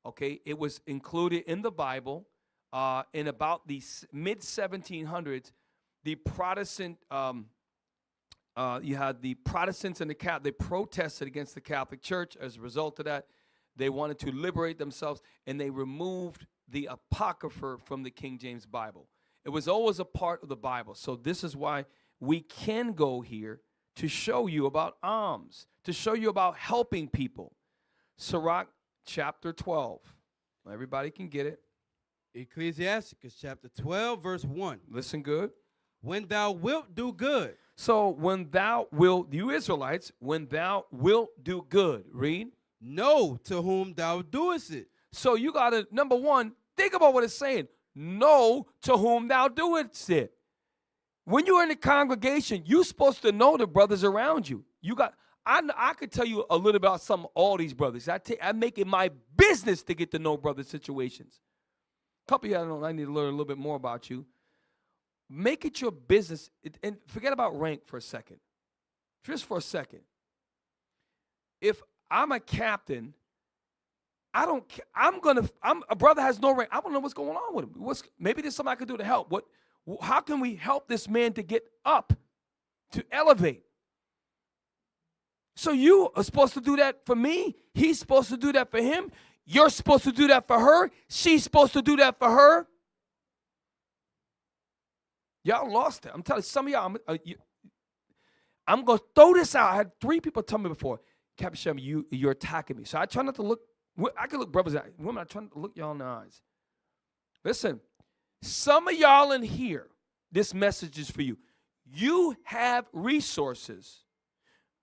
Okay, it was included in the Bible in about the mid-1700s. The Protestant, you had the Protestants and the Catholic. They protested against the Catholic Church. As a result of that, they wanted to liberate themselves, and they removed the Apocrypha from the King James Bible. It was always a part of the Bible. So this is why we can go here to show you about alms, to show you about helping people. Sirach chapter 12. Everybody can get it. Ecclesiasticus chapter 12, verse 1. Listen good. When thou wilt do good. So when thou wilt, you Israelites, when thou wilt do good. Read. Know to whom thou doest it. So you got to, number one, think about what it's saying. Know to whom thou doest it. When you're in the congregation, you're supposed to know the brothers around you. I could tell you a little about all these brothers. I make it my business to get to know brother situations. A couple of you, I need to learn a little bit more about you. Make it your business, and forget about rank for a second. Just for a second. If I'm a captain, a brother has no rank. I don't know what's going on with him. Maybe there's something I could do to help. How can we help this man to get up, to elevate? So you are supposed to do that for me. He's supposed to do that for him. You're supposed to do that for her. She's supposed to do that for her. Y'all lost it. I'm telling you, some of y'all, I'm going to throw this out. I had 3 people tell me before, Captain Shem, you're attacking me. So I try not to look. I can look brothers at women. I try not to look y'all in the eyes. Listen. Some of y'all in here, this message is for you. You have resources,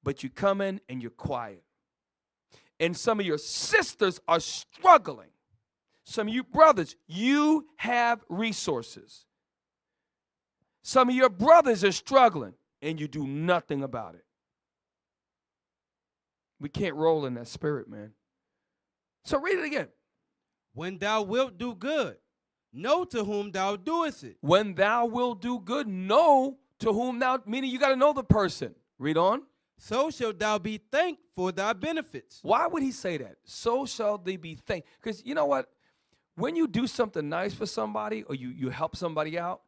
but you come in and you're quiet. And some of your sisters are struggling. Some of you brothers, you have resources. Some of your brothers are struggling, and you do nothing about it. We can't roll in that spirit, man. So read it again. When thou wilt do good. Know to whom thou doest it. When thou wilt do good, know to whom thou, meaning you got to know the person. Read on. So shalt thou be thanked for thy benefits. Why would he say that? So shall they be thanked. Because you know what? When you do something nice for somebody or you help somebody out,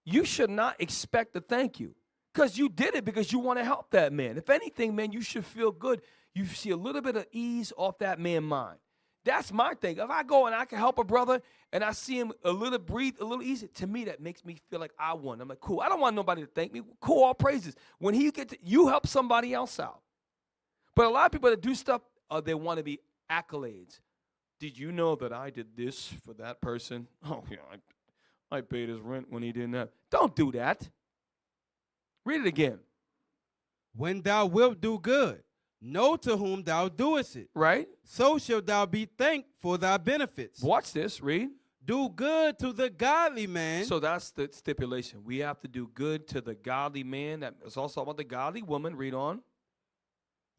you should not expect a thank you. Because you did it because you want to help that man. If anything, man, you should feel good. You see a little bit of ease off that man's mind. That's my thing. If I go and I can help a brother and I see him breathe a little easy, to me that makes me feel like I won. I'm like, cool. I don't want nobody to thank me. Cool, all praises. When you help somebody else out. But a lot of people that do stuff, they want to be accolades. Did you know that I did this for that person? Oh, yeah, I paid his rent when he didn't have. Don't do that. Read it again. When thou wilt do good. Know to whom thou doest it. Right? So shalt thou be thanked for thy benefits. Watch this. Read. Do good to the godly man. So that's the stipulation. We have to do good to the godly man. That is also about the godly woman. Read on.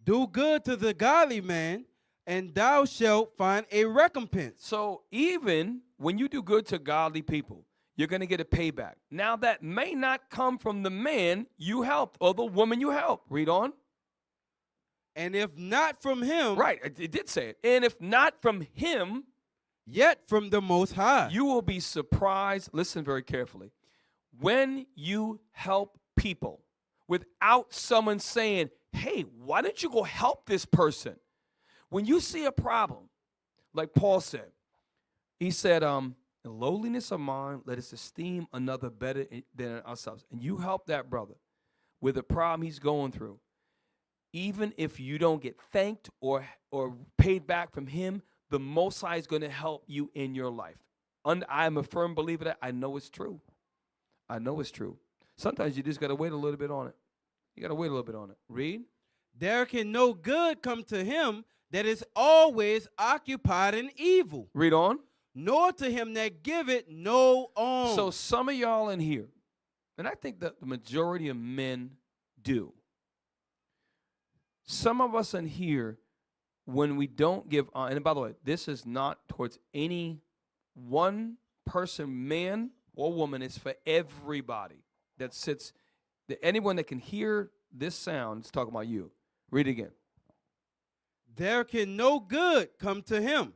Do good to the godly man, and thou shalt find a recompense. So even when you do good to godly people, you're going to get a payback. Now that may not come from the man you helped or the woman you helped. Read on. And if not from him. Right, it did say it. And if not from him. Yet from the Most High. You will be surprised. Listen very carefully. When you help people without someone saying, hey, why don't you go help this person? When you see a problem, like Paul said, he said, In lowliness of mind, let us esteem another better than ourselves. And you help that brother with a problem he's going through. Even if you don't get thanked or paid back from him, the Most High is going to help you in your life. I am a firm believer that I know it's true. I know it's true. Sometimes you just got to wait a little bit on it. You got to wait a little bit on it. Read. There can no good come to him that is always occupied in evil, Read on. nor to him that giveth no alms. So some of y'all in here, and I think that the majority of men do. Some of us in here, when we don't give, and by the way, this is not towards any one person, man or woman. It's for everybody that sits, anyone that can hear this sound is talking about you. Read it again. There can no good come to him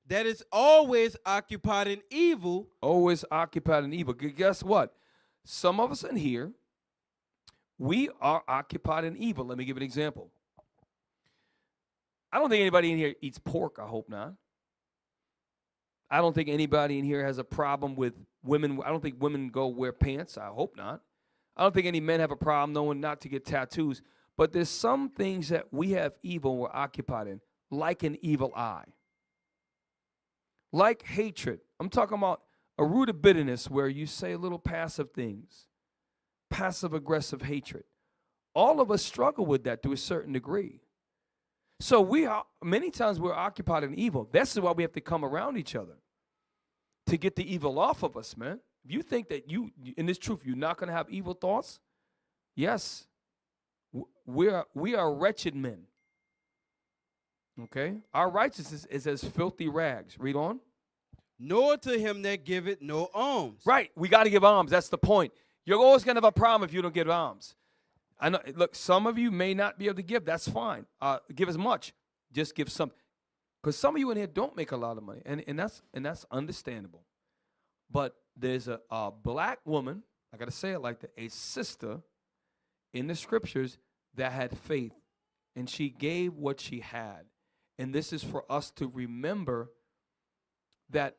that is always occupied in evil. Always occupied in evil. Guess what? Some of us in here, we are occupied in evil. Let me give an example. I don't think anybody in here eats pork. I hope not. I don't think anybody in here has a problem with women. I don't think women go wear pants. I hope not. I don't think any men have a problem knowing not to get tattoos. But there's some things that we have evil we're occupied in, like an evil eye. Like hatred. I'm talking about a root of bitterness where you say little passive things. Passive-aggressive hatred. All of us struggle with that to a certain degree. So many times we're occupied in evil. This is why we have to come around each other to get the evil off of us, man. If you think that in this truth, you're not going to have evil thoughts, yes, we are wretched men. Okay? Our righteousness is as filthy rags. Read on. Nor to him that giveth no alms. Right. We got to give alms. That's the point. You're always going to have a problem if you don't give alms. I know. Look, some of you may not be able to give. That's fine. Give as much. Just give some. Because some of you in here don't make a lot of money, and that's understandable. But there's a black woman, I got to say it like that, a sister in the scriptures that had faith, and she gave what she had. And this is for us to remember that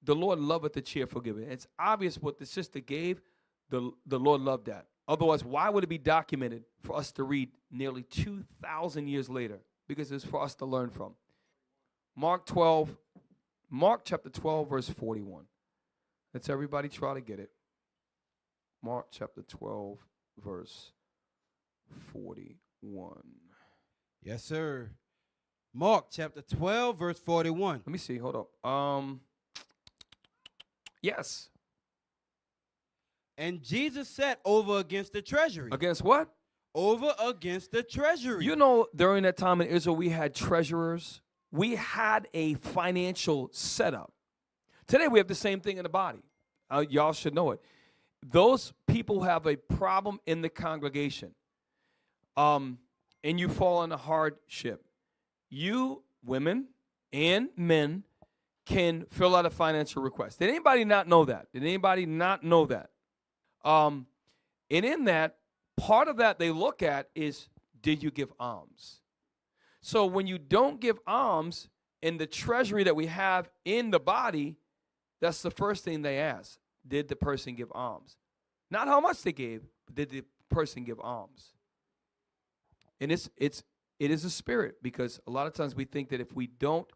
the Lord loveth the cheerful giver. It's obvious what the sister gave, the Lord loved that. Otherwise, why would it be documented for us to read nearly 2,000 years later? Because it's for us to learn from. Mark chapter 12, verse 41. Let's everybody try to get it. Mark chapter 12, verse 41. Yes, sir. Mark chapter 12, verse 41. Let me see. Hold up. Yes. And Jesus sat over against the treasury. Against what? Over against the treasury. You know, during that time in Israel, we had treasurers. We had a financial setup. Today, we have the same thing in the body. Y'all should know it. Those people have a problem in the congregation. And you fall into hardship. You, women and men, can fill out a financial request. Did anybody not know that? Did anybody not know that? And in that, part of that they look at is, did you give alms? So when you don't give alms in the treasury that we have in the body, that's the first thing they ask. Did the person give alms? Not how much they gave, but did the person give alms? And it is a spirit, because a lot of times we think that if we don't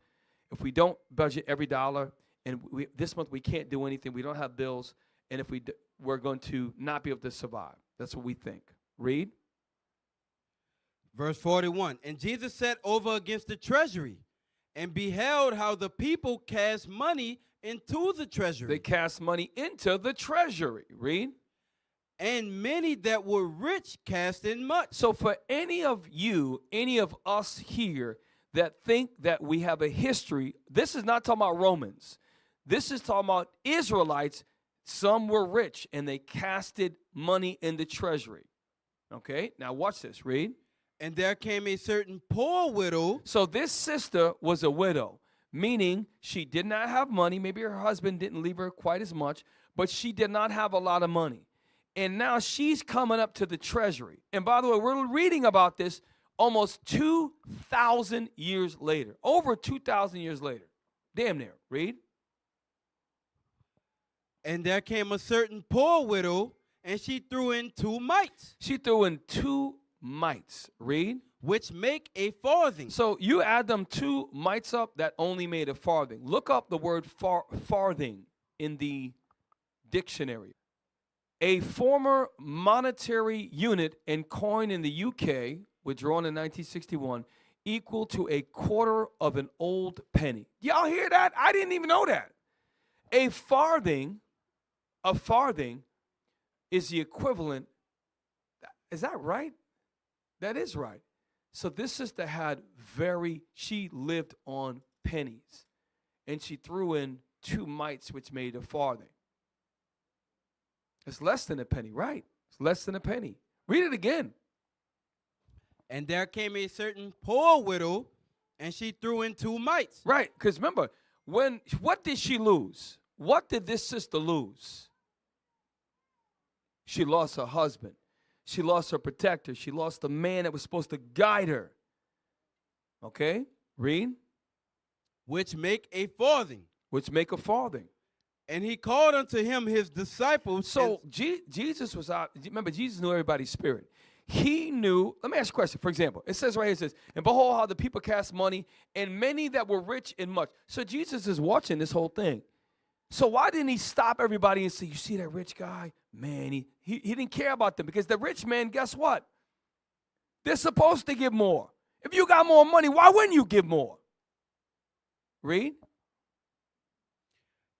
budget every dollar, and this month we can't do anything, we don't have bills, and if we're going to not be able to survive. That's what we think. Read. Verse 41. And Jesus sat over against the treasury and beheld how the people cast money into the treasury. They cast money into the treasury. Read. And many that were rich cast in much. So for any of you, any of us here that think that we have a history, this is not talking about Romans. This is talking about Israelites. Some were rich, and they casted money in the treasury. Okay, now watch this. Read. And there came a certain poor widow. So this sister was a widow, meaning she did not have money. Maybe her husband didn't leave her quite as much, but she did not have a lot of money. And now she's coming up to the treasury. And by the way, we're reading about this almost 2,000 years later. Over 2,000 years later. Damn near. Read. And there came a certain poor widow, and she threw in 2 mites, She threw in 2 mites. Read. which make a farthing. So you add them 2 mites up, that only made a farthing. Look up the word farthing in the dictionary. A former monetary unit and coin in the UK, withdrawn in 1961, equal to a quarter of an old penny. Y'all hear that? I didn't even know that. A farthing is the equivalent. Is that right? That is right. So this sister she lived on pennies, and she threw in 2 mites, which made a farthing. It's less than a penny, right? It's less than a penny. Read it again. And there came a certain poor widow, and she threw in 2 mites. Right, because remember, what did she lose? What did this sister lose? She lost her husband. She lost her protector. She lost the man that was supposed to guide her. Okay, read. Which make a farthing. Which make a farthing. And he called unto him his disciples. So Jesus was out. Remember, Jesus knew everybody's spirit. He knew. Let me ask you a question. For example, it says right here, it says, and behold how the people cast money, and many that were rich in much. So Jesus is watching this whole thing. So why didn't he stop everybody and say, you see that rich guy? Man, he didn't care about them, because the rich man, guess what? They're supposed to give more. If you got more money, why wouldn't you give more? Read.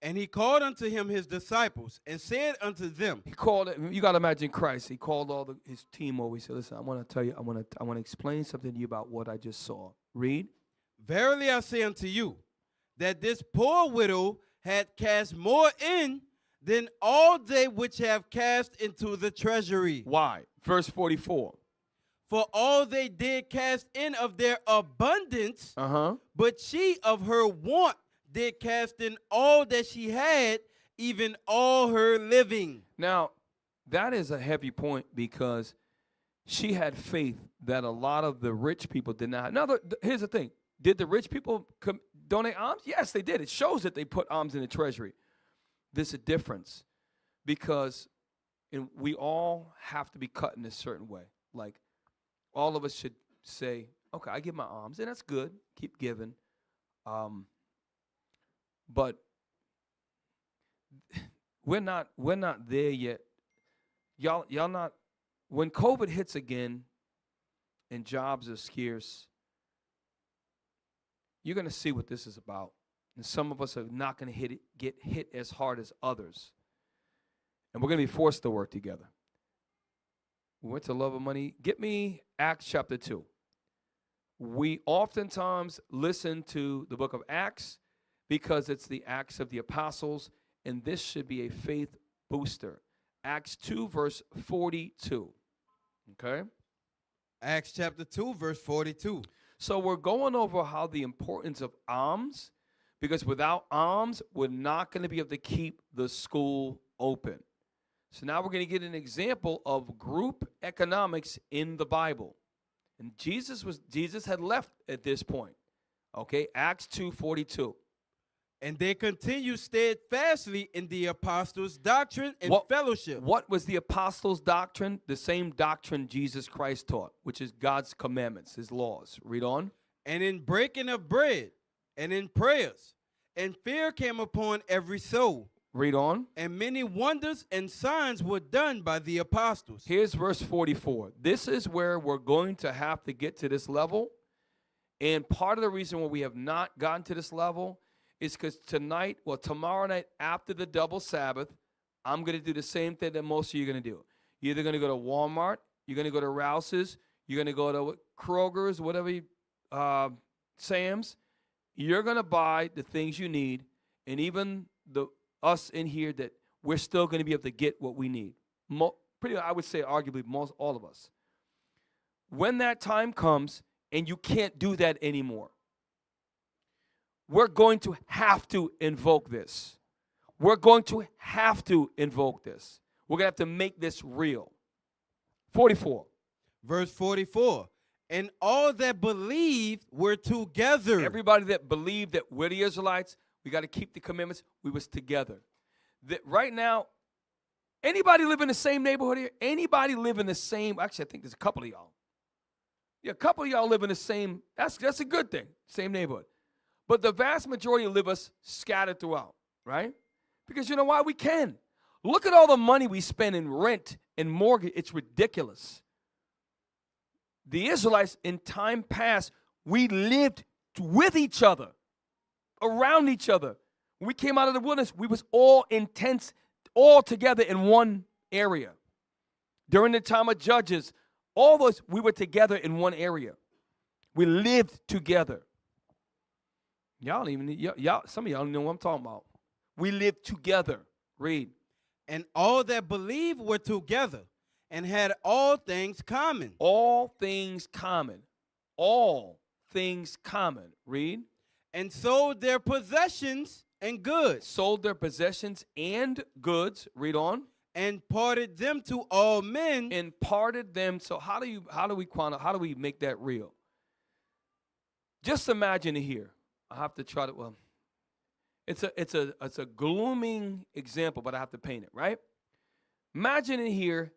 And he called unto him his disciples, and said unto them. He called it. You got to imagine Christ. He called his team over. He said, listen, I want to tell you, I want to explain something to you about what I just saw. Read. Verily I say unto you, that this poor widow had cast more in than all they which have cast into the treasury. Why? Verse 44. For all they did cast in of their abundance, but she of her want did cast in all that she had, even all her living. Now, that is a heavy point, because she had faith that a lot of the rich people did not. Now, here's the thing. Did the rich people donate alms? Yes, they did. It shows that they put alms in the treasury. There's a difference, because we all have to be cut in a certain way. Like, all of us should say, okay, I give my alms, and that's good. Keep giving. But we're not there yet. Y'all not. When COVID hits again and jobs are scarce, you're going to see what this is about. And some of us are not going to get hit as hard as others. And we're going to be forced to work together. We went to love of money. Get me Acts chapter 2. We oftentimes listen to the book of Acts because it's the Acts of the Apostles, and this should be a faith booster. Acts 2, verse 42. Okay? Acts chapter 2, verse 42. So we're going over how the importance of alms, because without alms, we're not going to be able to keep the school open. So now we're going to get an example of group economics in the Bible. And Jesus had left at this point. Okay, Acts 2:42. And they continued steadfastly in the apostles' doctrine and fellowship. What was the apostles' doctrine? The same doctrine Jesus Christ taught, which is God's commandments, his laws. Read on. And in breaking of bread, and in prayers, and fear came upon every soul. Read on. And many wonders and signs were done by the apostles. Here's verse 44. This is where we're going to have to get to this level. And part of the reason why we have not gotten to this level is because tomorrow night after the double Sabbath, I'm going to do the same thing that most of you are going to do. You're either going to go to Walmart, you're going to go to Rouse's, you're going to go to Kroger's, whatever, Sam's. You're going to buy the things you need, and even us in here, that we're still going to be able to get what we need. I would say arguably all of us. When that time comes and you can't do that anymore, we're going to have to invoke this. We're going to have to invoke this. We're going to have to make this real. 44. Verse 44. And all that believed were together. Everybody that believed that we're the Israelites, we got to keep the commandments, we was together. that right now, anybody live in the same neighborhood here? Anybody live in the same, actually, I think there's a couple of y'all. Yeah, a couple of y'all live in the same, that's a good thing, same neighborhood. But the vast majority live us scattered throughout, right? Because you know why? We can. Look at all the money we spend in rent and mortgage. It's ridiculous. The Israelites, in time past, we lived with each other, around each other. When we came out of the wilderness, we was all intense, all together in one area. During the time of Judges, all those, we were together in one area. We lived together. Y'all even, y'all, some of y'all don't know what I'm talking about. We lived together. Read. And all that believed were together and had all things common. All things common. All things common. Read. And sold their possessions and goods. Sold their possessions and goods. Read on. And parted them to all men. And parted them. So how do we make that real? Just imagine it here. I have to try to, well, it's a glooming example, but I have to paint it, right? Imagine it here,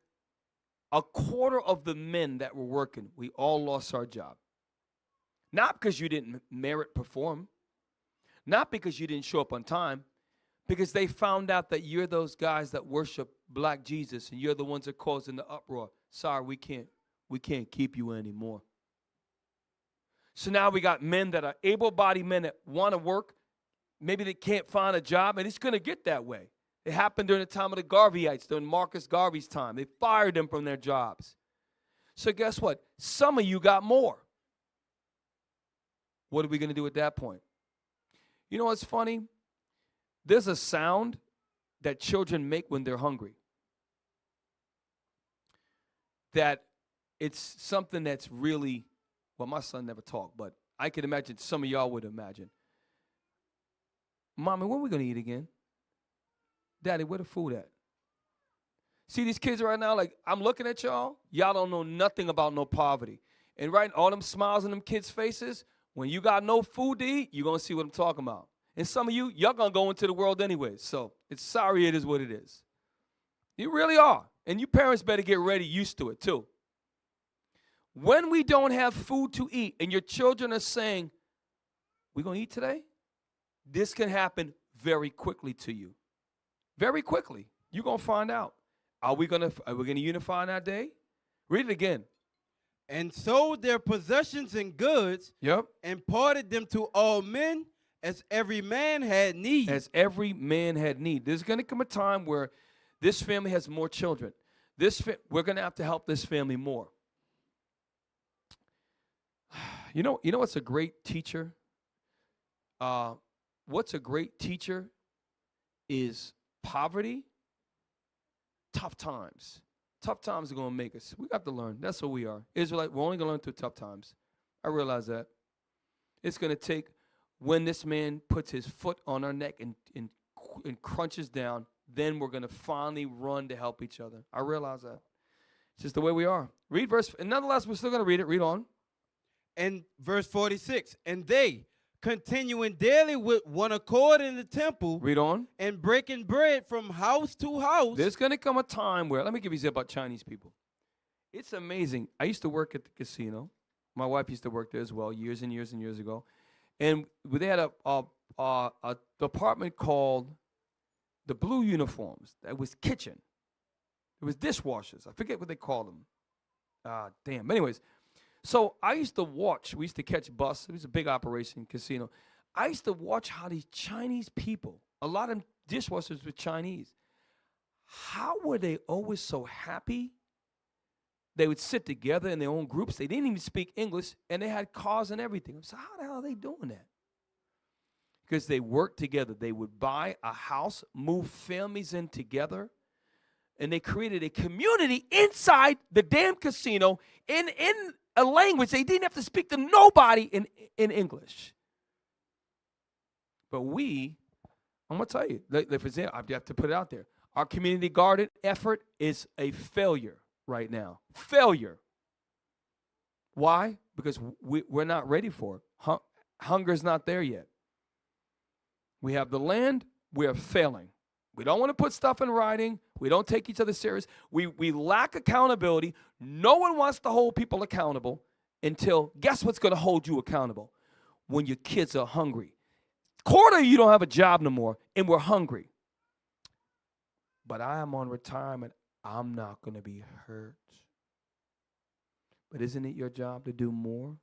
a quarter of the men that were working, we all lost our job. Not because you didn't perform, not because you didn't show up on time, because they found out that you're those guys that worship black Jesus and you're the ones that causing the uproar. Sorry, we can't keep you anymore. So now we got men that are able-bodied men that want to work. Maybe they can't find a job, and it's going to get that way. It happened during the time of the Garveyites, during Marcus Garvey's time. They fired them from their jobs. So guess what? Some of you got more. What are we going to do at that point? You know what's funny? There's a sound that children make when they're hungry. That it's something that's really, well, my son never talked, but I can imagine some of y'all would imagine. Mommy, when are we going to eat again? Daddy, where the food at? See these kids right now, like, I'm looking at y'all. Y'all don't know nothing about no poverty. And right, all them smiles on them kids' faces, when you got no food to eat, you're going to see what I'm talking about. And some of y'all going to go into the world anyway. So it's sorry it is what it is. You really are. And you parents better get ready, used to it too. When we don't have food to eat and your children are saying, we going to eat today? This can happen very quickly to you. Very quickly. You're going to find out. Are we going to unify on that day? Read it again. And sold their possessions and goods. Yep. And parted them to all men as every man had need. As every man had need. There's going to come a time where this family has more children. We're going to have to help this family more. You know what's a great teacher? What's a great teacher is poverty, tough times. Tough times are going to make us. We have to learn. That's what we are. Israelite, we're only going to learn through tough times. I realize that. It's going to take when this man puts his foot on our neck and crunches down, then we're going to finally run to help each other. I realize that. It's just the way we are. Read verse, and nonetheless, we're still going to read it. Read on. And verse 46, and they, continuing daily with one accord in the temple. Read on. And breaking bread from house to house. There's going to come a time where, let me give you about Chinese people. It's amazing. I used to work at the casino. My wife used to work there as well years and years and years ago. And they had a department called the Blue Uniforms. That was kitchen. It was dishwashers. I forget what they called them. Damn. Anyways. So I used to watch, we used to catch bus. It was a big operation, casino. I used to watch how these Chinese people, a lot of them dishwashers were Chinese. How were they always so happy? They would sit together in their own groups. They didn't even speak English, and they had cars and everything. So how the hell are they doing that? Because they worked together. They would buy a house, move families in together, and they created a community inside the damn casino in a language they didn't have to speak to nobody in English. But I'm going to tell you, for example, I have to put it out there. Our community garden effort is a failure right now. Failure. Why? Because we're not ready for it. Hunger's not there yet. We have the land. We are failing. We don't want to put stuff in writing. We don't take each other serious. We lack accountability. No one wants to hold people accountable until, guess what's going to hold you accountable? When your kids are hungry. Quarter, you don't have a job no more, and we're hungry. But I am on retirement. I'm not going to be hurt. But isn't it your job to do more?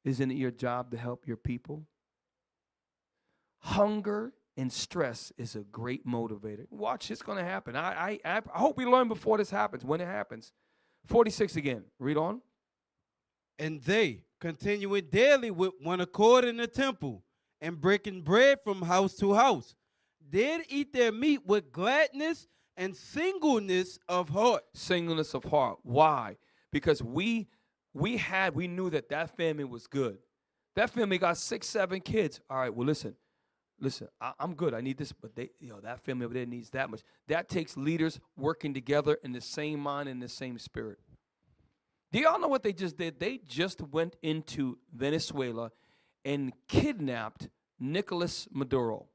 Isn't it your job to help your people? Hunger and stress is a great motivator. Watch, it's going to happen. I hope we learn before this happens, when it happens. 46 again. Read on. And they, continuing daily with one accord in the temple, and breaking bread from house to house, did eat their meat with gladness and singleness of heart. Singleness of heart. Why? Because we knew that family was good. That family got 6, 7 kids. All right, well, listen, I'm good. I need this, but that family over there needs that much. That takes leaders working together in the same mind and the same spirit. Do y'all know what they just did? They just went into Venezuela and kidnapped Nicolas Maduro.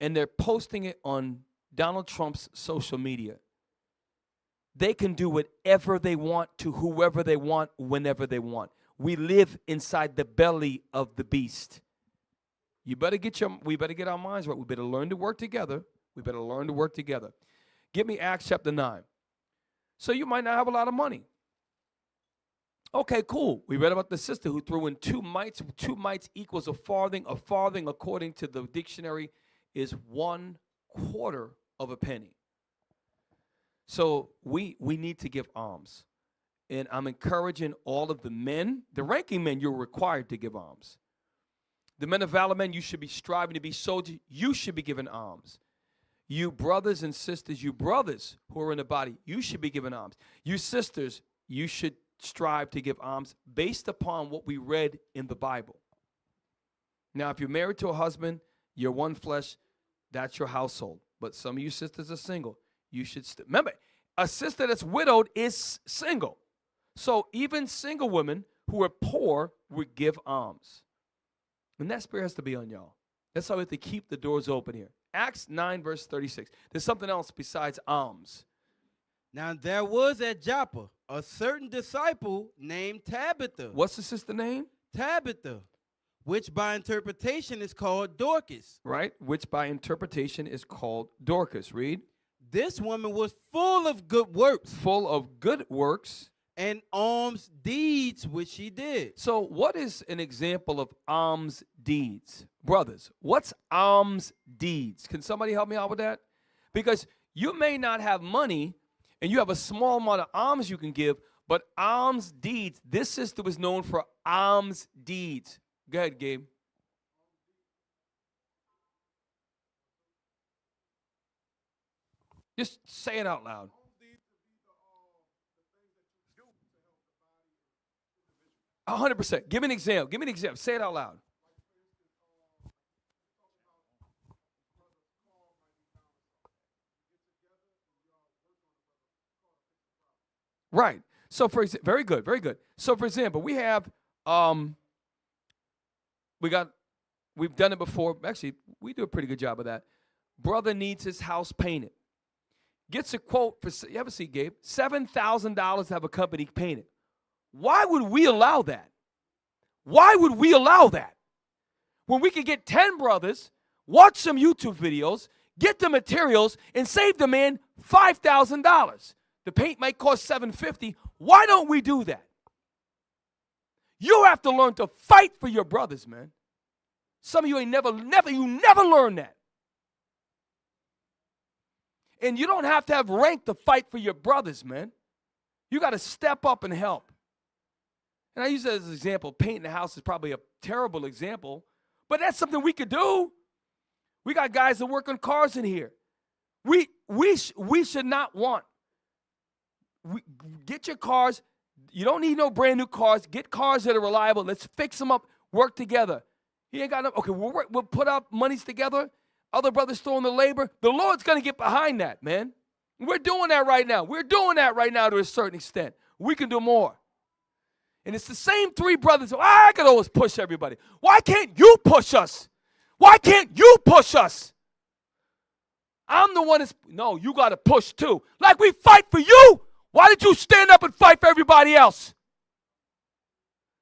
And they're posting it on Donald Trump's social media. They can do whatever they want to whoever they want, whenever they want. We live inside the belly of the beast. We better get our minds right. We better learn to work together. Give me Acts chapter 9. So you might not have a lot of money. Okay, cool. We read about the sister who threw in 2 mites. 2 mites equals a farthing. A farthing, according to the dictionary, is 1/4 of a penny. So we need to give alms. And I'm encouraging all of the men, the ranking men, you're required to give alms. The men of valor men, you should be striving to be soldiers. You should be giving alms. You brothers and sisters, you brothers who are in the body, you should be giving alms. You sisters, you should strive to give alms based upon what we read in the Bible. Now, if you're married to a husband, you're one flesh, that's your household. But some of you sisters are single. You should remember, a sister that's widowed is single. So even single women who are poor would give alms. And that spirit has to be on y'all. That's how we have to keep the doors open here. Acts 9, verse 36. There's something else besides alms. Now there was at Joppa a certain disciple named Tabitha. What's the sister name? Tabitha, which by interpretation is called Dorcas. Right, which by interpretation is called Dorcas. Read. This woman was full of good works. Full of good works. And alms deeds which she did. So what is an example of alms deeds? Brothers, what's alms deeds? Can somebody help me out with that? Because you may not have money and you have a small amount of alms you can give, but alms deeds, this sister was known for alms deeds. Go ahead, Gabe. Just say it out loud. 100%. Give me an example. Say it out loud. Right. So for example, very good. So for example, we have we've done it before. Actually, we do a pretty good job of that. Brother needs his house painted. Gets a quote for, you ever see, Gabe? $7,000 to have a company painted. Why would we allow that? Why would we allow that? When we could get 10 brothers, watch some YouTube videos, get the materials, and save the man $5,000. The paint might cost $750. Why don't we do that? You have to learn to fight for your brothers, man. Some of you never learn that. And you don't have to have rank to fight for your brothers, man. You got to step up and help. And I use that as an example. Painting the house is probably a terrible example, but that's something we could do. We got guys that work on cars in here. We should not want. Get your cars. You don't need no brand new cars. Get cars that are reliable. Let's fix them up. Work together. He ain't got no. Okay, we'll put up monies together. Other brothers throwing the labor. The Lord's going to get behind that, man. We're doing that right now. We're doing that right now to a certain extent. We can do more. And it's the same 3 brothers. I could always push everybody. Why can't you push us? Why can't you push us? I'm the one that's, no, you got to push too. Like we fight for you. Why did you stand up and fight for everybody else?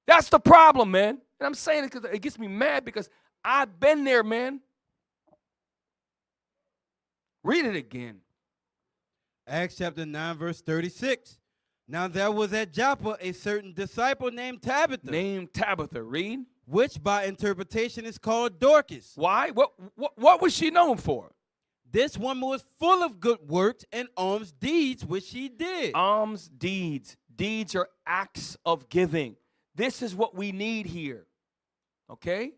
That's the problem, man. And I'm saying it because it gets me mad because I've been there, man. Read it again. Acts chapter 9, verse 36. Now there was at Joppa a certain disciple named Tabitha. Named Tabitha. Read. Which by interpretation is called Dorcas. Why? What was she known for? This woman was full of good works and alms deeds which she did. Alms deeds. Deeds are acts of giving. This is what we need here. Okay?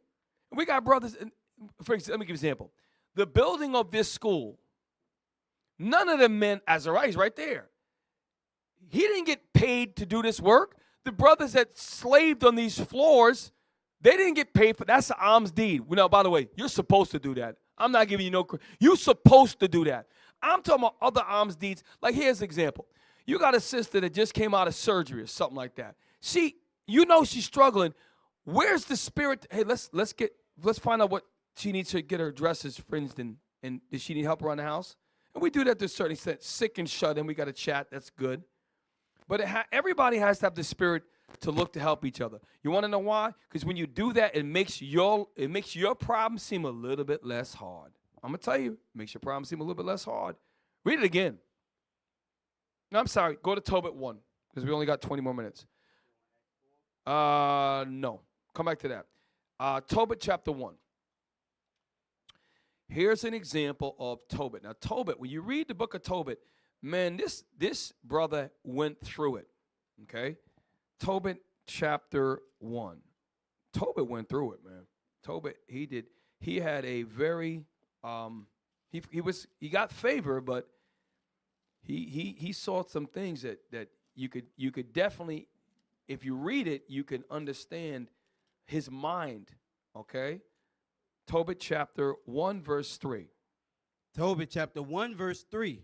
We got brothers. For example, let me give you an example. The building of this school, none of the men, Azariah's right there. He didn't get paid to do this work. The brothers that slaved on these floors, they didn't get paid for. That's an alms deed. Now, by the way, you're supposed to do that. I'm not giving you no credit. You're supposed to do that. I'm talking about other alms deeds. Like here's an example. You got a sister that just came out of surgery or something like that. You know she's struggling. Where's the spirit? Hey, let's find out what she needs to get her dresses fringed and does she need help around the house? And we do that to a certain extent. Sick and shut in, we got to chat. That's good. But everybody has to have the spirit to look to help each other. You want to know why? Because when you do that, it makes your problem seem a little bit less hard. I'm going to tell you, it makes your problem seem a little bit less hard. Read it again. No, I'm sorry. Go to Tobit 1 because we only got 20 more minutes. No. Come back to that. Tobit chapter 1. Here's an example of Tobit. Now, Tobit, when you read the book of Tobit, man, this brother went through it. Okay? Tobit chapter 1. Tobit went through it, man. Tobit, he had a very he got favor, but he saw some things that you could definitely, if you read it, you can understand his mind. Okay? Tobit chapter 1 verse 3. Tobit chapter 1 verse 3.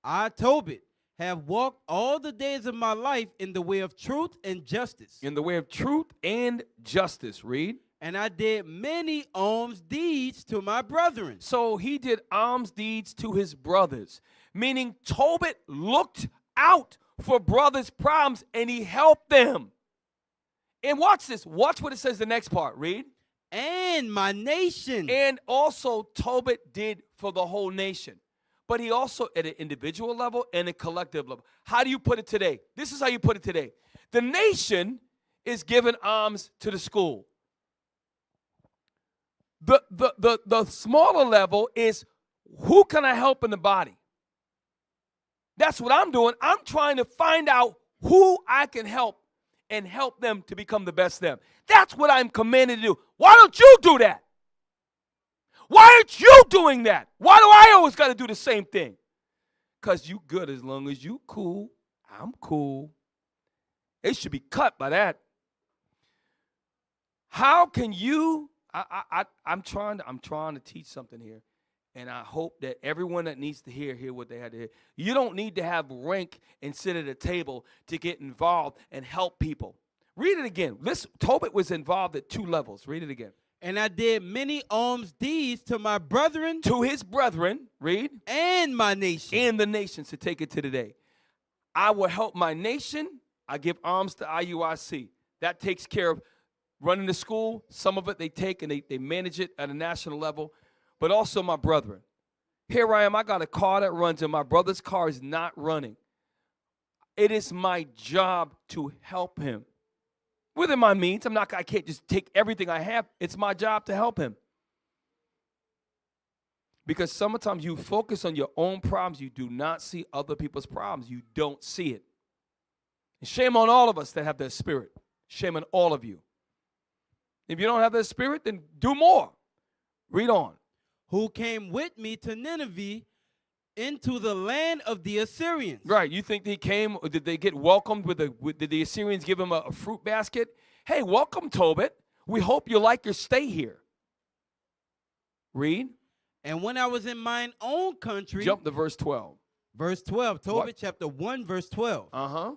I, Tobit, have walked all the days of my life in the way of truth and justice. In the way of truth and justice. Read. And I did many alms deeds to my brethren. So he did alms deeds to his brothers, meaning Tobit looked out for brothers' problems and he helped them. And watch this. Watch what it says the next part. Read. And my nation. And also Tobit did for the whole nation. But he also, at an individual level and a collective level. How do you put it today? This is how you put it today. The nation is giving alms to the school. The smaller level is who can I help in the body? That's what I'm doing. I'm trying to find out who I can help and help them to become the best them. That's what I'm commanded to do. Why don't you do that? Why aren't you doing that? Why do I always got to do the same thing? Because you good as long as you cool. I'm cool. It should be cut by that. How can you, I'm trying to teach something here. And I hope that everyone that needs to hear what they had to hear. You don't need to have rank and sit at a table to get involved and help people. Read it again. Listen, Tobit was involved at 2 levels. Read it again. And I did many alms deeds to my brethren. To his brethren. Read. And my nation. And the nations, to take it to today. I will help my nation. I give alms to IUIC. That takes care of running the school. Some of it they take and they manage it at a national level. But also my brethren. Here I am. I got a car that runs and my brother's car is not running. It is my job to help him. Within my means, I can't just take everything I have. It's my job to help him. Because sometimes you focus on your own problems. You do not see other people's problems. You don't see it. And shame on all of us that have that spirit. Shame on all of you. If you don't have that spirit, then do more. Read on. Who came with me to Nineveh into the land of the Assyrians. Right. You think they came, or did they get welcomed did the Assyrians give them a fruit basket? Hey, welcome, Tobit. We hope you like your stay here. Read. And when I was in mine own country. Jump to verse 12. Verse 12. Tobit chapter 1, verse 12. Uh-huh.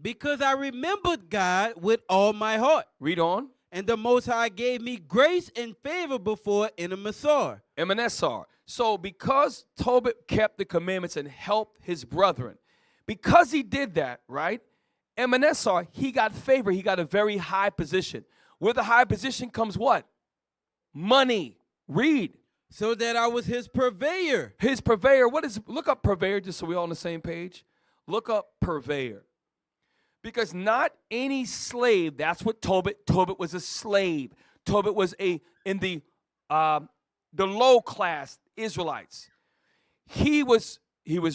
Because I remembered God with all my heart. Read on. And the Most High gave me grace and favor before Enemessar. So because Tobit kept the commandments and helped his brethren, because he did that, right? Enemessar, he got favor. He got a very high position. With a high position comes what? Money. Read. So that I was his purveyor. His purveyor. Look up purveyor just so we're all on the same page. Look up purveyor. Because not any slave, that's what Tobit was a slave. Tobit was in the low class Israelites. He was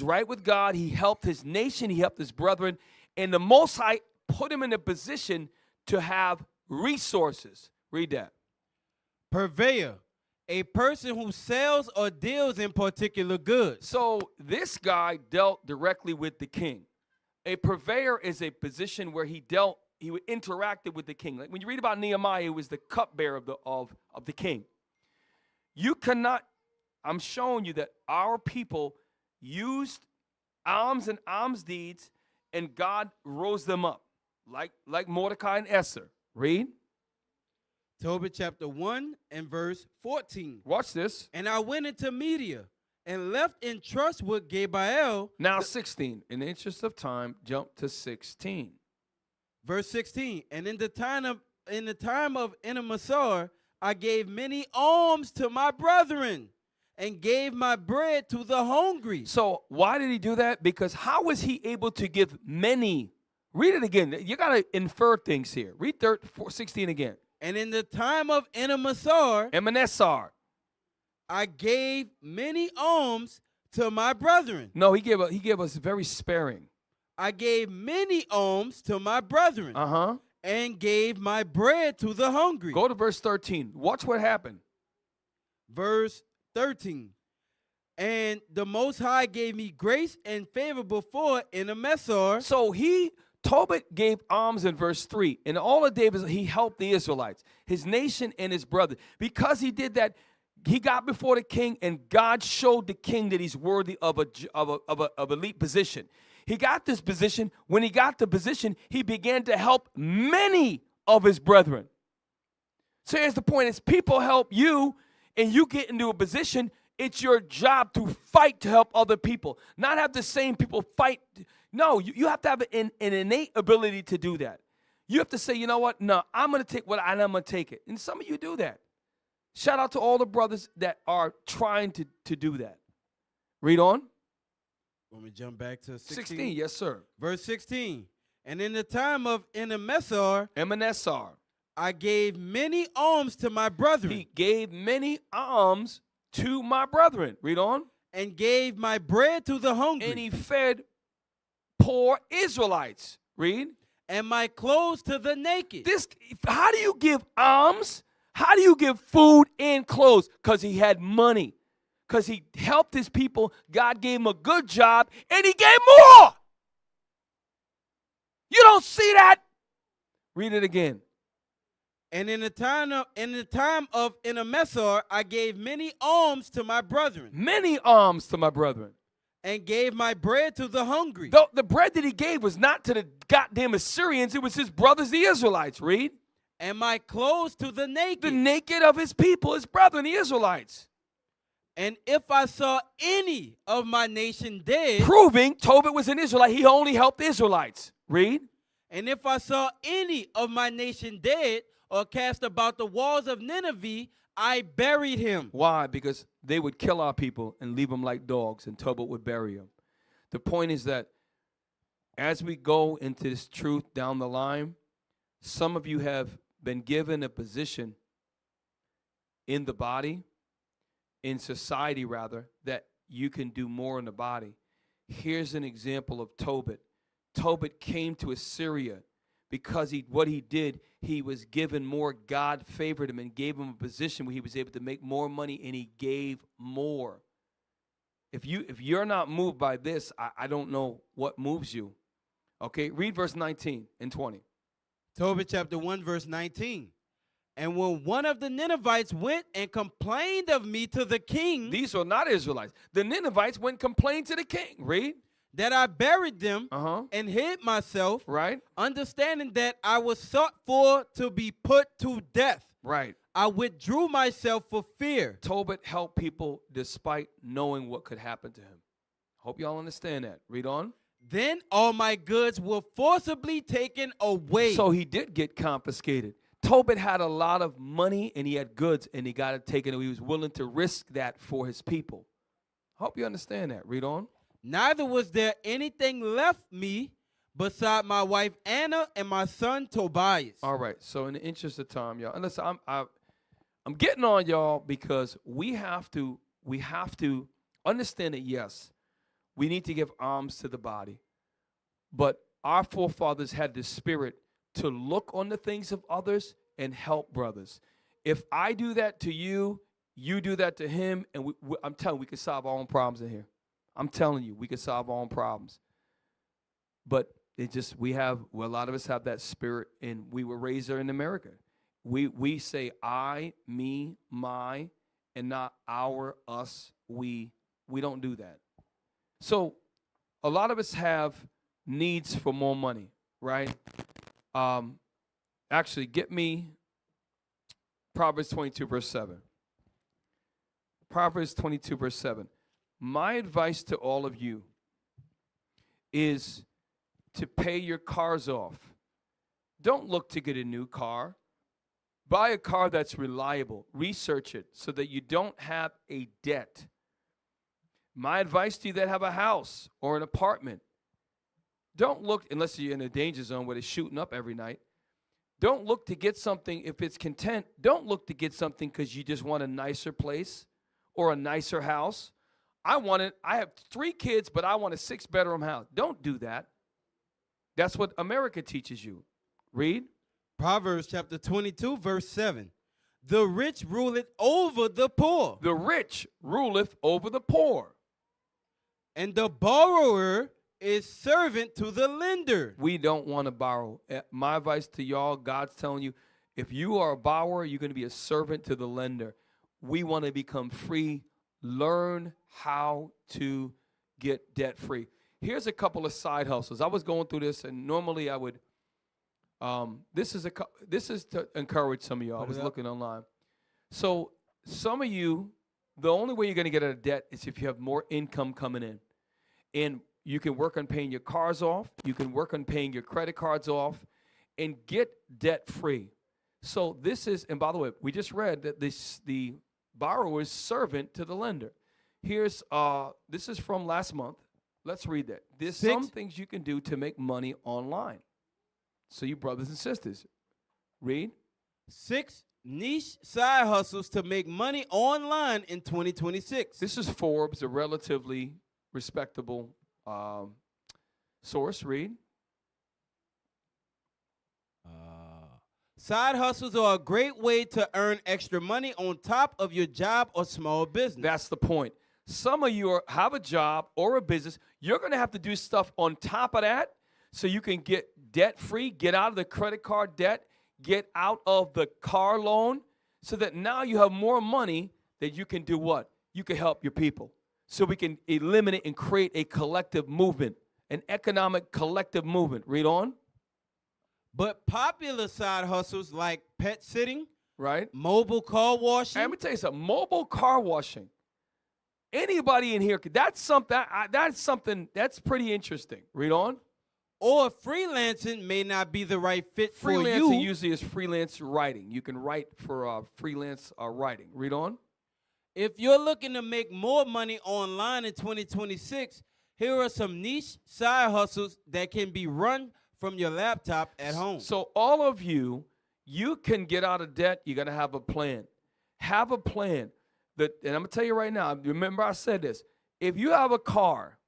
right with God. He helped his nation. He helped his brethren. And the Most High put him in a position to have resources. Read that. Purveyor, a person who sells or deals in particular goods. So this guy dealt directly with the king. A purveyor is a position where he interacted with the king. Like when you read about Nehemiah, it was the cupbearer of the king. You cannot, I'm showing you that our people used alms and alms deeds, and God rose them up, like Mordecai and Esther. Read. Tobit chapter 1 and verse 14. Watch this. And I went into Media and left in trust with Gabael. Now 16. In the interest of time, jump to 16. Verse 16. And in the time of Enemessar, I gave many alms to my brethren and gave my bread to the hungry. So why did he do that? Because how was he able to give many? Read it again. You got to infer things here. Read 16 again. And in the time of Enemessar, I gave many alms to my brethren. No, he gave us very sparing. I gave many alms to my brethren. And gave my bread to the hungry. Go to verse 13. Watch what happened. Verse 13. And the Most High gave me grace and favor before Enemessar. So Tobit gave alms in verse 3. And all of David, he helped the Israelites, his nation and his brother. Because he did that, he got before the king, and God showed the king that he's worthy of a elite position. He got this position. When he got the position, he began to help many of his brethren. So here's the point. As people help you and you get into a position, it's your job to fight to help other people. Not have the same people fight. No, you have to have an innate ability to do that. You have to say, you know what? No, I'm going to take what I'm going to take it. And some of you do that. Shout out to all the brothers that are trying to do that. Read on. Let me jump back to 16. 16, yes, sir. Verse 16. And in the time of Enemessar, I gave many alms to my brethren. He gave many alms to my brethren. Read on. And gave my bread to the hungry. And he fed poor Israelites. Read. And my clothes to the naked. How do you give alms? How do you give food and clothes? Because he had money. Because he helped his people. God gave him a good job, and he gave more. You don't see that? Read it again. And in the time of Enemessar, I gave many alms to my brethren. Many alms to my brethren. And gave my bread to the hungry. The bread that he gave was not to the goddamn Assyrians. It was his brothers, the Israelites. Read. And my clothes to the naked. The naked of his people, his brethren, the Israelites. And if I saw any of my nation dead. Proving Tobit was an Israelite. He only helped the Israelites. Read. And if I saw any of my nation dead or cast about the walls of Nineveh, I buried him. Why? Because they would kill our people and leave them like dogs, and Tobit would bury them. The point is that as we go into this truth down the line, some of you have been given a position in the body, in society rather, that you can do more in the body. Here's an example of Tobit. Tobit came to Assyria because what he did, he was given more. God favored him and gave him a position where he was able to make more money, and he gave more. If you're not moved by this, I don't know what moves you. Okay, read verse 19 and 20. Tobit chapter 1, verse 19. And when one of the Ninevites went and complained of me to the king. These are not Israelites. The Ninevites went and complained to the king. Read. that I buried them Uh-huh. and hid myself, Right? understanding that I was sought for to be put to death. Right. I withdrew myself for fear. Tobit helped people despite knowing what could happen to him. Hope y'all understand that. Read on. Then all my goods were forcibly taken away. So he did get confiscated. Tobit had a lot of money and he had goods and he got it taken away. He was willing to risk that for his people. Hope you understand that. Read on. Neither was there anything left me beside my wife Anna and my son Tobias. All right. So in the interest of time, y'all, and listen, I'm getting on y'all because we have to understand that yes, we need to give alms to the body, but our forefathers had the spirit to look on the things of others and help brothers. If I do that to you, you do that to him, and I'm telling you, we can solve our own problems in here. I'm telling you, we can solve our own problems. But it just, a lot of us have that spirit, and we were raised there in America. We say I, me, my, and not our, us, we. We don't do that. So a lot of us have needs for more money, right? Actually, get me Proverbs 22, verse 7. Proverbs 22, verse 7. My advice to all of you is to pay your cars off. Don't look to get a new car. Buy a car that's reliable. Research it so that you don't have a debt. My advice to you that have a house or an apartment, don't look, unless you're in a danger zone where they're shooting up every night, don't look to get something if it's content. Don't look to get something because you just want a nicer place or a nicer house. I have 3 kids, but I want a 6-bedroom house. Don't do that. That's what America teaches you. Read. Proverbs chapter 22, verse 7. The rich ruleth over the poor. The rich ruleth over the poor. And the borrower is servant to the lender. We don't want to borrow. My advice to y'all, God's telling you, if you are a borrower, you're going to be a servant to the lender. We want to become free. Learn how to get debt free. Here's a couple of side hustles. I was going through this, and normally I would. This is to encourage some of y'all. I was looking online. So some of you, the only way you're going to get out of debt is if you have more income coming in, and you can work on paying your cars off. You can work on paying your credit cards off, and get debt free. So this is, and by the way, we just read that the borrower's servant to the lender. Here's this is from last month. Let's read that. There's some things you can do to make money online. So you brothers and sisters, read. 6 niche side hustles to make money online in 2026. This is Forbes, a relatively respectable source. Read. Side hustles are a great way to earn extra money on top of your job or small business. That's the point. Some of you have a job or a business. You're going to have to do stuff on top of that so you can get debt free, get out of the credit card debt, get out of the car loan, so that now you have more money that you can do what? You can help your people. So we can eliminate and create a collective movement, an economic collective movement. Read on. But popular side hustles like pet sitting, right? Mobile car washing. Hey, let me tell you something. Mobile car washing. Anybody in here, that's something that's pretty interesting. Read on. Or freelancing may not be the right fit for you. Freelancing usually is freelance writing. You can write for freelance writing. Read on. If you're looking to make more money online in 2026, here are some niche side hustles that can be run from your laptop at home. So all of you can get out of debt. You got to have a plan. Have a plan. And I'm going to tell you right now, remember I said this. If you have a car,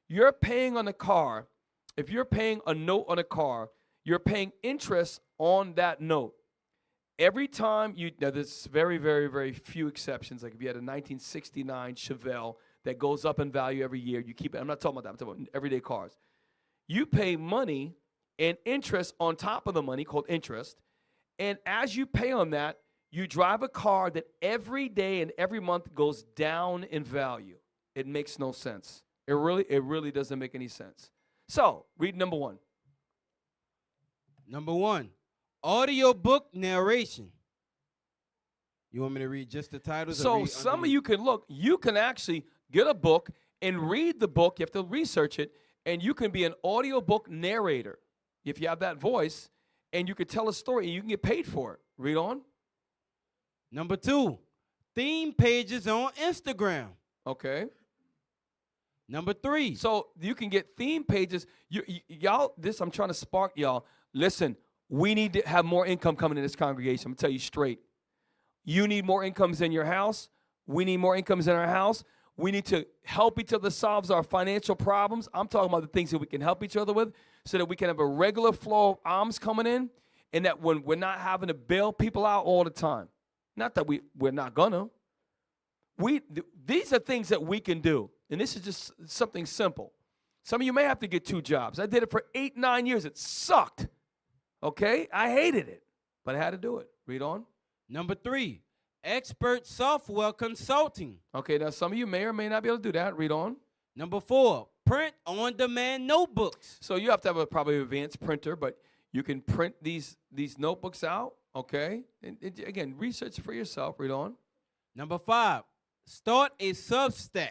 you're paying on the car. If you're paying a note on a car, you're paying interest on that note. Every time now there's very, very, very few exceptions. Like if you had a 1969 Chevelle that goes up in value every year, you keep it. I'm not talking about that. I'm talking about everyday cars. You pay money and interest on top of the money called interest. And as you pay on that, you drive a car that every day and every month goes down in value. It makes no sense. It really doesn't make any sense. So, read number 1. Number 1, audiobook narration. You want me to read just the titles? So some of you can actually get a book and read the book. You have to research it, and you can be an audiobook narrator if you have that voice, and you can tell a story, and you can get paid for it. Read on. Number 2, theme pages on Instagram. Okay. Number 3. So you can get theme pages. Y'all, I'm trying to spark y'all. Listen, we need to have more income coming in this congregation. I'm going to tell you straight. You need more incomes in your house. We need more incomes in our house. We need to help each other solve our financial problems. I'm talking about the things that we can help each other with so that we can have a regular flow of alms coming in, and that when we're not having to bail people out all the time. Not that we're not going to. These are things that we can do, and this is just something simple. Some of you may have to get 2 jobs. I did it for 8, 9 years. It sucked. Okay? I hated it, but I had to do it. Read on. Number 3, expert software consulting. Okay, now some of you may or may not be able to do that. Read on. Number 4, print on-demand notebooks. So you have to have probably an advanced printer, but you can print these notebooks out, okay? And again, research for yourself. Read on. Number 5, start a Substack.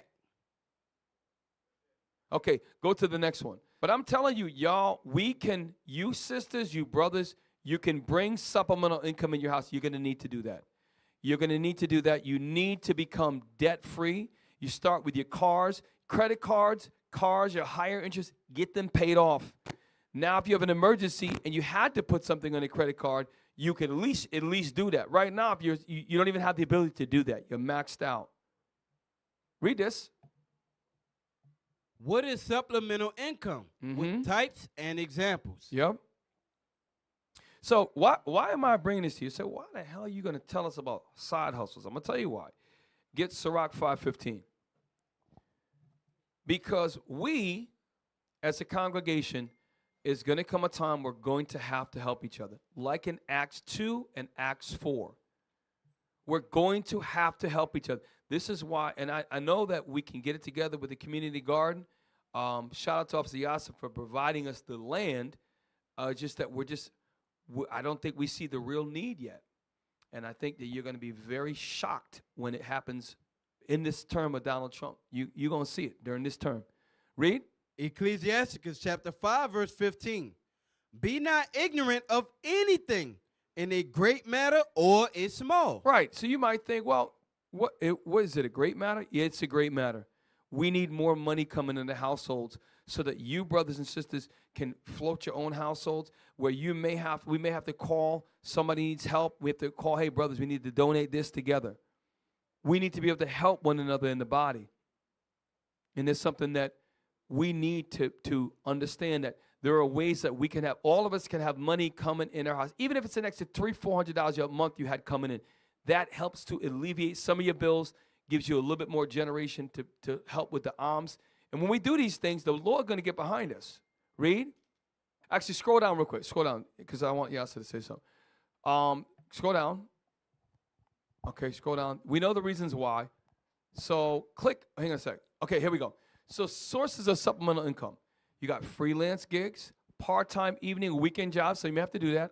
Okay, go to the next one. But I'm telling you, y'all, you sisters, you brothers, you can bring supplemental income in your house. You're going to need to do that. You're going to need to do that. You need to become debt-free. You start with your cars, credit cards, your higher interest, get them paid off. Now, if you have an emergency and you had to put something on a credit card, you can at least do that. Right now, if you don't even have the ability to do that. You're maxed out. Read this. What is supplemental income? With types and examples. Yep. So why am I bringing this to you? So why the hell are you going to tell us about side hustles? I'm going to tell you why. Get Sirach 5:15. Because we, as a congregation, is going to come a time we're going to have to help each other. Like in Acts 2 and Acts 4. We're going to have to help each other. This is why, and I know that we can get it together with the community garden. Shout out to Officer Yasser for providing us the land. Just that I don't think we see the real need yet. And I think that you're going to be very shocked when it happens in this term of Donald Trump. You're going to see it during this term. Read. Ecclesiasticus chapter 5, verse 15. Be not ignorant of anything in a great matter or a small. Right. So you might think, well, what is it, a great matter? Yeah, it's a great matter. We need more money coming into households so that you, brothers and sisters, can float your own households where we may have to call, somebody needs help. We have to call, hey, brothers, we need to donate this together. We need to be able to help one another in the body. And there's something that we need to understand, that there are ways that we can have, all of us can have money coming in our house. Even if it's an extra $300-$400 a month you had coming in, that helps to alleviate some of your bills, gives you a little bit more generation to help with the alms. And when we do these things, the Lord is going to get behind us. Read. Actually, scroll down real quick. Scroll down, because I want Yasser to say something. Scroll down. Okay, scroll down. We know the reasons why. So click. Hang on a sec. Okay, here we go. So sources of supplemental income. You got freelance gigs, part-time evening, weekend jobs, so you may have to do that.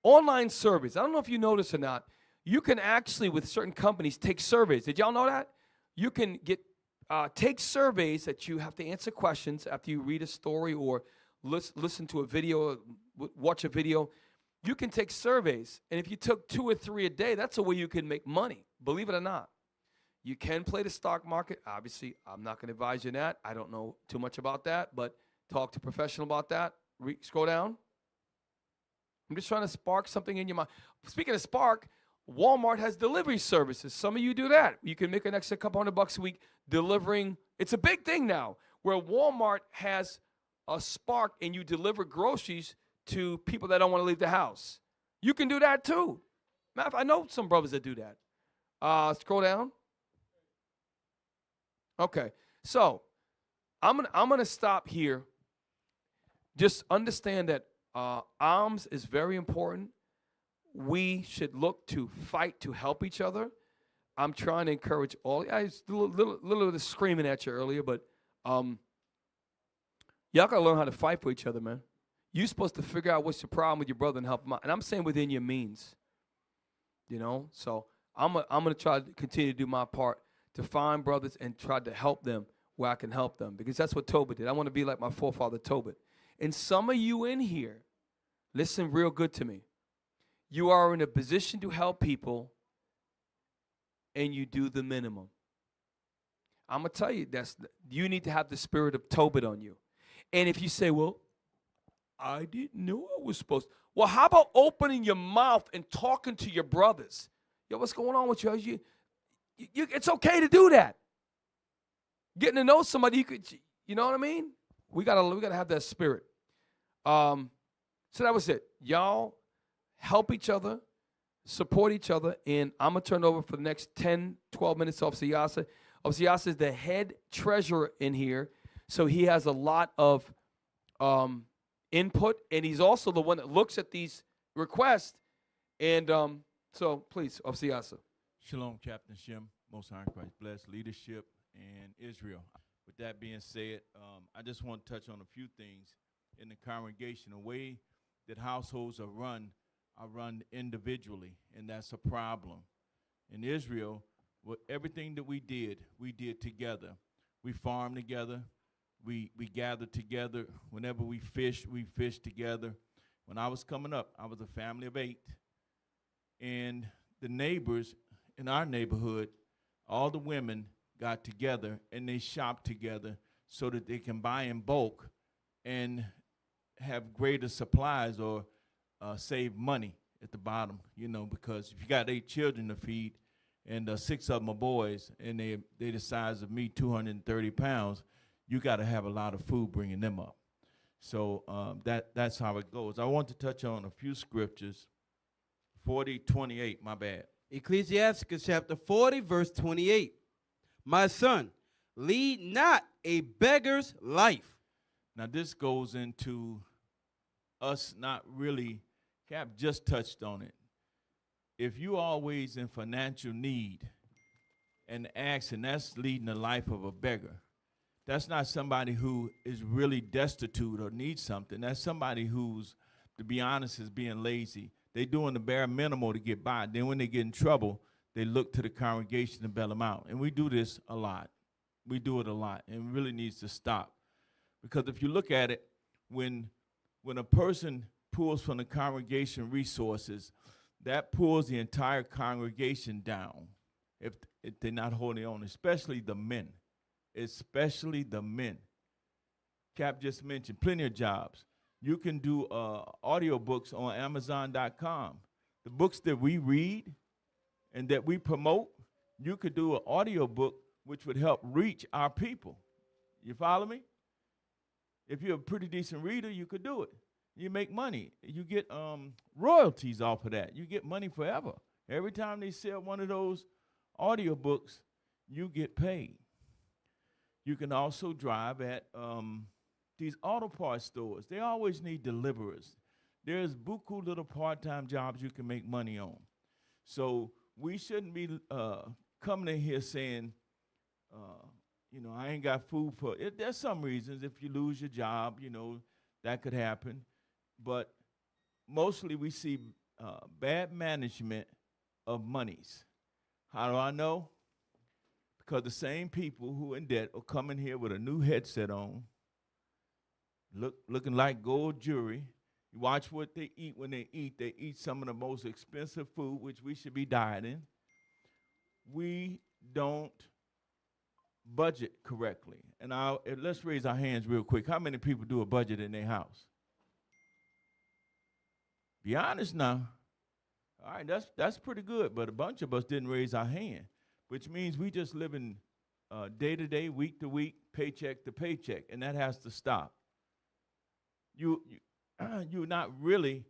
Online surveys. I don't know if you noticed or not. You can actually, with certain companies, take surveys. Did y'all know that? You can take surveys that you have to answer questions after you read a story or listen to a video, watch a video. You can take surveys, and if you took 2 or 3 a day, that's a way you can make money, believe it or not. You can play the stock market. Obviously, I'm not going to advise you that. I don't know too much about that, but talk to a professional about that. Scroll down. I'm just trying to spark something in your mind. Speaking of spark, Walmart has delivery services. Some of you do that. You can make an extra couple $100 a week delivering. It's a big thing now where Walmart has a spark and you deliver groceries to people that don't want to leave the house. You can do that too. I know some brothers that do that. Scroll down. Okay, so I'm gonna stop here. Just understand that alms is very important. We should look to fight to help each other. I'm trying to encourage all. I was a little bit of screaming at you earlier, but Y'all gotta learn how to fight for each other, man. You're supposed to figure out what's your problem with your brother and help him out. And I'm saying within your means. You know? So I'm gonna try to continue to do my part to find brothers and try to help them where I can help them. Because that's what Tobit did. I want to be like my forefather Tobit. And some of you in here, listen real good to me. You are in a position to help people and you do the minimum. I'm going to tell you, you need to have the spirit of Tobit on you. And if you say, well, I didn't know I was supposed to. Well, how about opening your mouth and talking to your brothers? Yo, what's going on with you? It's okay to do that. Getting to know somebody, you know what I mean? We gotta have that spirit. So that was it. Y'all help each other, support each other, and I'm going to turn over for the next 10, 12 minutes to Officer Yasa. Officer Yasa is the head treasurer in here, so he has a lot of input, and he's also the one that looks at these requests. And so, please, Officer Yasa. Shalom, Captain Shem. Most High Christ bless leadership and Israel. With that being said, I just want to touch on a few things in the congregation. The way that households are run individually, and that's a problem. In Israel, everything that we did together. We farmed together. We gathered together. Whenever we fished together. When I was coming up, I was a family of 8. And the neighbors in our neighborhood, all the women got together and they shopped together so that they can buy in bulk and have greater supplies or save money at the bottom, you know, because if you got 8 children to feed and 6 of them are boys and they the size of me, 230 pounds, you got to have a lot of food bringing them up. So that's how it goes. I want to touch on a few scriptures. 40:28, my bad. Ecclesiasticus chapter 40, verse 28. My son, lead not a beggar's life. Now this goes into us not really, Cap just touched on it. If you always in financial need and asking, that's leading the life of a beggar. That's not somebody who is really destitute or needs something. That's somebody who's, to be honest, is being lazy. They're doing the bare minimum to get by. Then when they get in trouble, they look to the congregation to bail them out. And we do this a lot. We do it a lot, and it really needs to stop. Because if you look at it, when a person pulls from the congregation resources, that pulls the entire congregation down if they're not holding on, especially the men. Especially the men. Cap just mentioned plenty of jobs. You can do audio books on Amazon.com. The books that we read and that we promote, you could do an audio book which would help reach our people. You follow me? If you're a pretty decent reader, you could do it. You make money. You get royalties off of that. You get money forever. Every time they sell one of those audio books, you get paid. You can also drive at these auto parts stores. They always need deliverers. There's buku little part-time jobs you can make money on. So we shouldn't be coming in here saying, you know, I ain't got food for it. There's some reasons. If you lose your job, you know, that could happen. But mostly we see bad management of monies. How do I know? Because the same people who are in debt are coming here with a new headset on, looking like gold jewelry. You watch what they eat when they eat. They eat some of the most expensive food, which we should be dieting. We don't budget correctly. And let's raise our hands real quick. How many people do a budget in their house? Be honest now. All right, that's pretty good, but a bunch of us didn't raise our hand, which means we just living day to day, week to week, paycheck to paycheck, and that has to stop. You're not really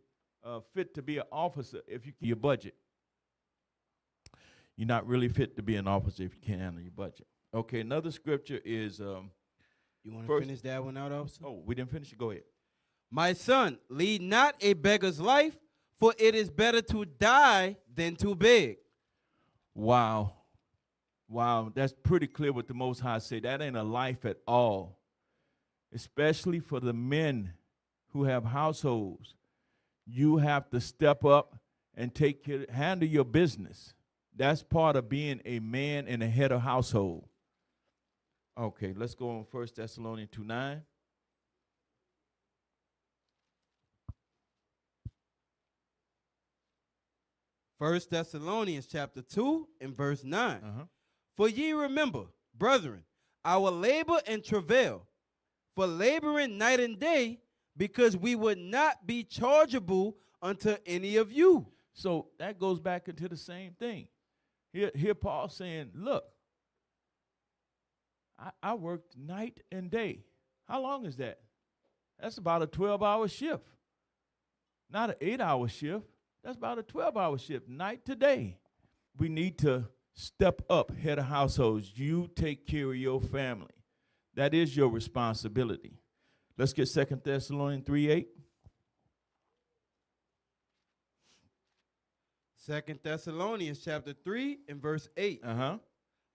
fit to be an officer if you can your budget. You're not really fit to be an officer if you can't handle your budget. Okay, another scripture is. You want to finish that one out, officer? Oh, we didn't finish it. Go ahead. My son, lead not a beggar's life, for it is better to die than to beg. Wow. Wow, that's pretty clear what the Most High said. That ain't a life at all, especially for the men who have households. You have to step up and handle your business. That's part of being a man and a head of household. Okay, let's go on 1 Thessalonians 2:9. First Thessalonians chapter 2 and verse 9. For ye remember, brethren, our labor and travail, for laboring night and day, because we would not be chargeable unto any of you. So that goes back into the same thing. Here Paul saying, look, I worked night and day. How long is that? That's about a 12-hour shift. Not an 8-hour shift. That's about a 12-hour shift, night to day. We need to step up, head of households. You take care of your family. That is your responsibility. Let's get 2 Thessalonians 3:8. 2 Thessalonians chapter 3 and verse 8.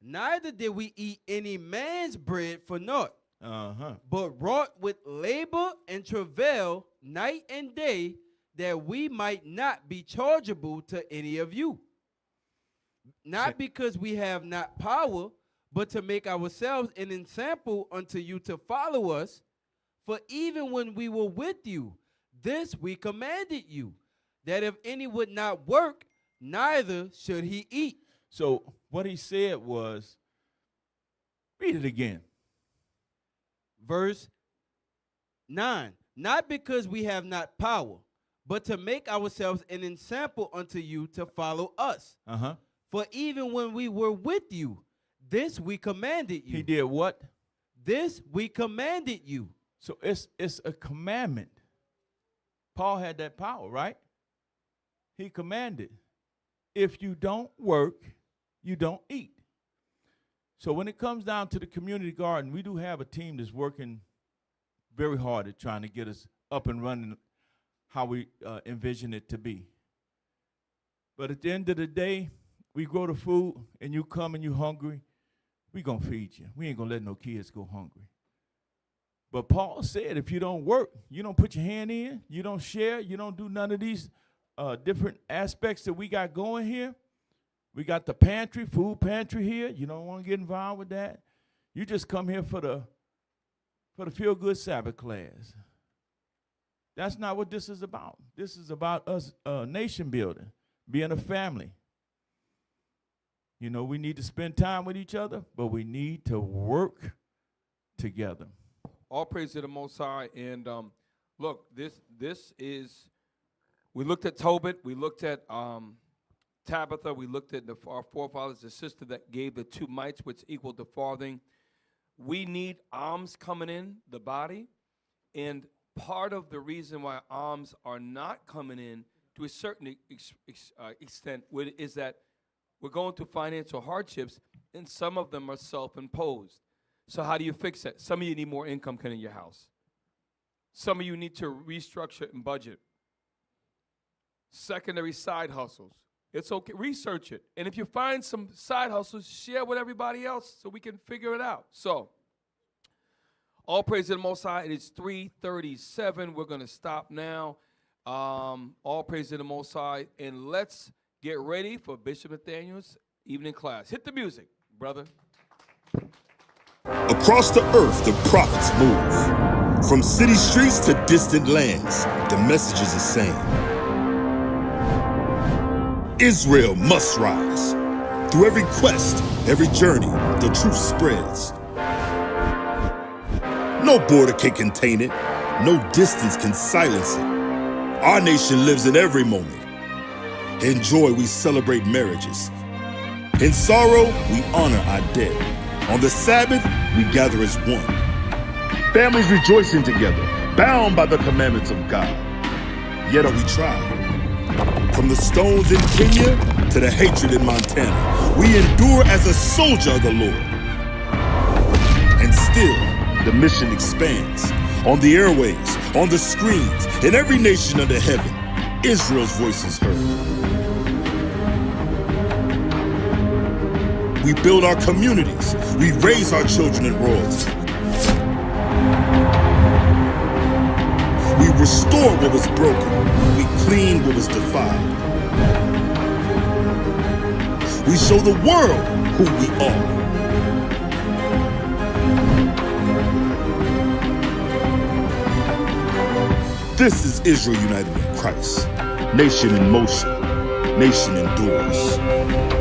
Neither did we eat any man's bread for naught, but wrought with labor and travail night and day, that we might not be chargeable to any of you. Not because we have not power, but to make ourselves an example unto you to follow us. For even when we were with you, this we commanded you, that if any would not work, neither should he eat. So what he said was, read it again. Verse 9. Not because we have not power, but to make ourselves an example unto you to follow us. For even when we were with you, this we commanded you. He did what? This we commanded you. So it's a commandment. Paul had that power, right? He commanded, if you don't work, you don't eat. So when it comes down to the community garden, we do have a team that's working very hard at trying to get us up and running how we envision it to be. But at the end of the day, we grow the food and you come and you hungry, we gonna feed you. We ain't gonna let no kids go hungry. But Paul said, if you don't work, you don't put your hand in, you don't share, you don't do none of these different aspects that we got going here. We got the pantry, food pantry here. You don't want to get involved with that. You just come here for the feel-good Sabbath class. That's not what this is about. This is about us nation building, being a family. You know, we need to spend time with each other, but we need to work together. All praise to the Most High. And look, this is, we looked at Tobit, we looked at Tabitha, we looked at our forefathers, the sister that gave the 2 mites, which equaled the farthing. We need alms coming in the body, and part of the reason why alms are not coming in to a certain extent is that we're going through financial hardships, and some of them are self-imposed. So how do you fix that? Some of you need more income coming in your house. Some of you need to restructure and budget. Secondary side hustles. It's okay, research it. And if you find some side hustles, share with everybody else so we can figure it out. So, all praise to the Most High. It is 3:37. We're going to stop now. All praise to the Most High. And let's get ready for Bishop Nathaniel's evening class. Hit the music, brother. Across the earth, the prophets move. From city streets to distant lands, the message is the same. Israel must rise. Through every quest, every journey, the truth spreads. No border can contain it. No distance can silence it. Our nation lives in every moment. In joy, we celebrate marriages. In sorrow, we honor our dead. On the Sabbath, we gather as one. Families rejoicing together, bound by the commandments of God. Yet are we tried. From the stones in Kenya to the hatred in Montana, we endure as a soldier of the Lord. And still, the mission expands. On the airwaves, on the screens, in every nation under heaven, Israel's voice is heard. We build our communities. We raise our children in royalty. We restore what was broken. We clean what was defiled. We show the world who we are. This is Israel united in Christ. Nation in motion. Nation endures.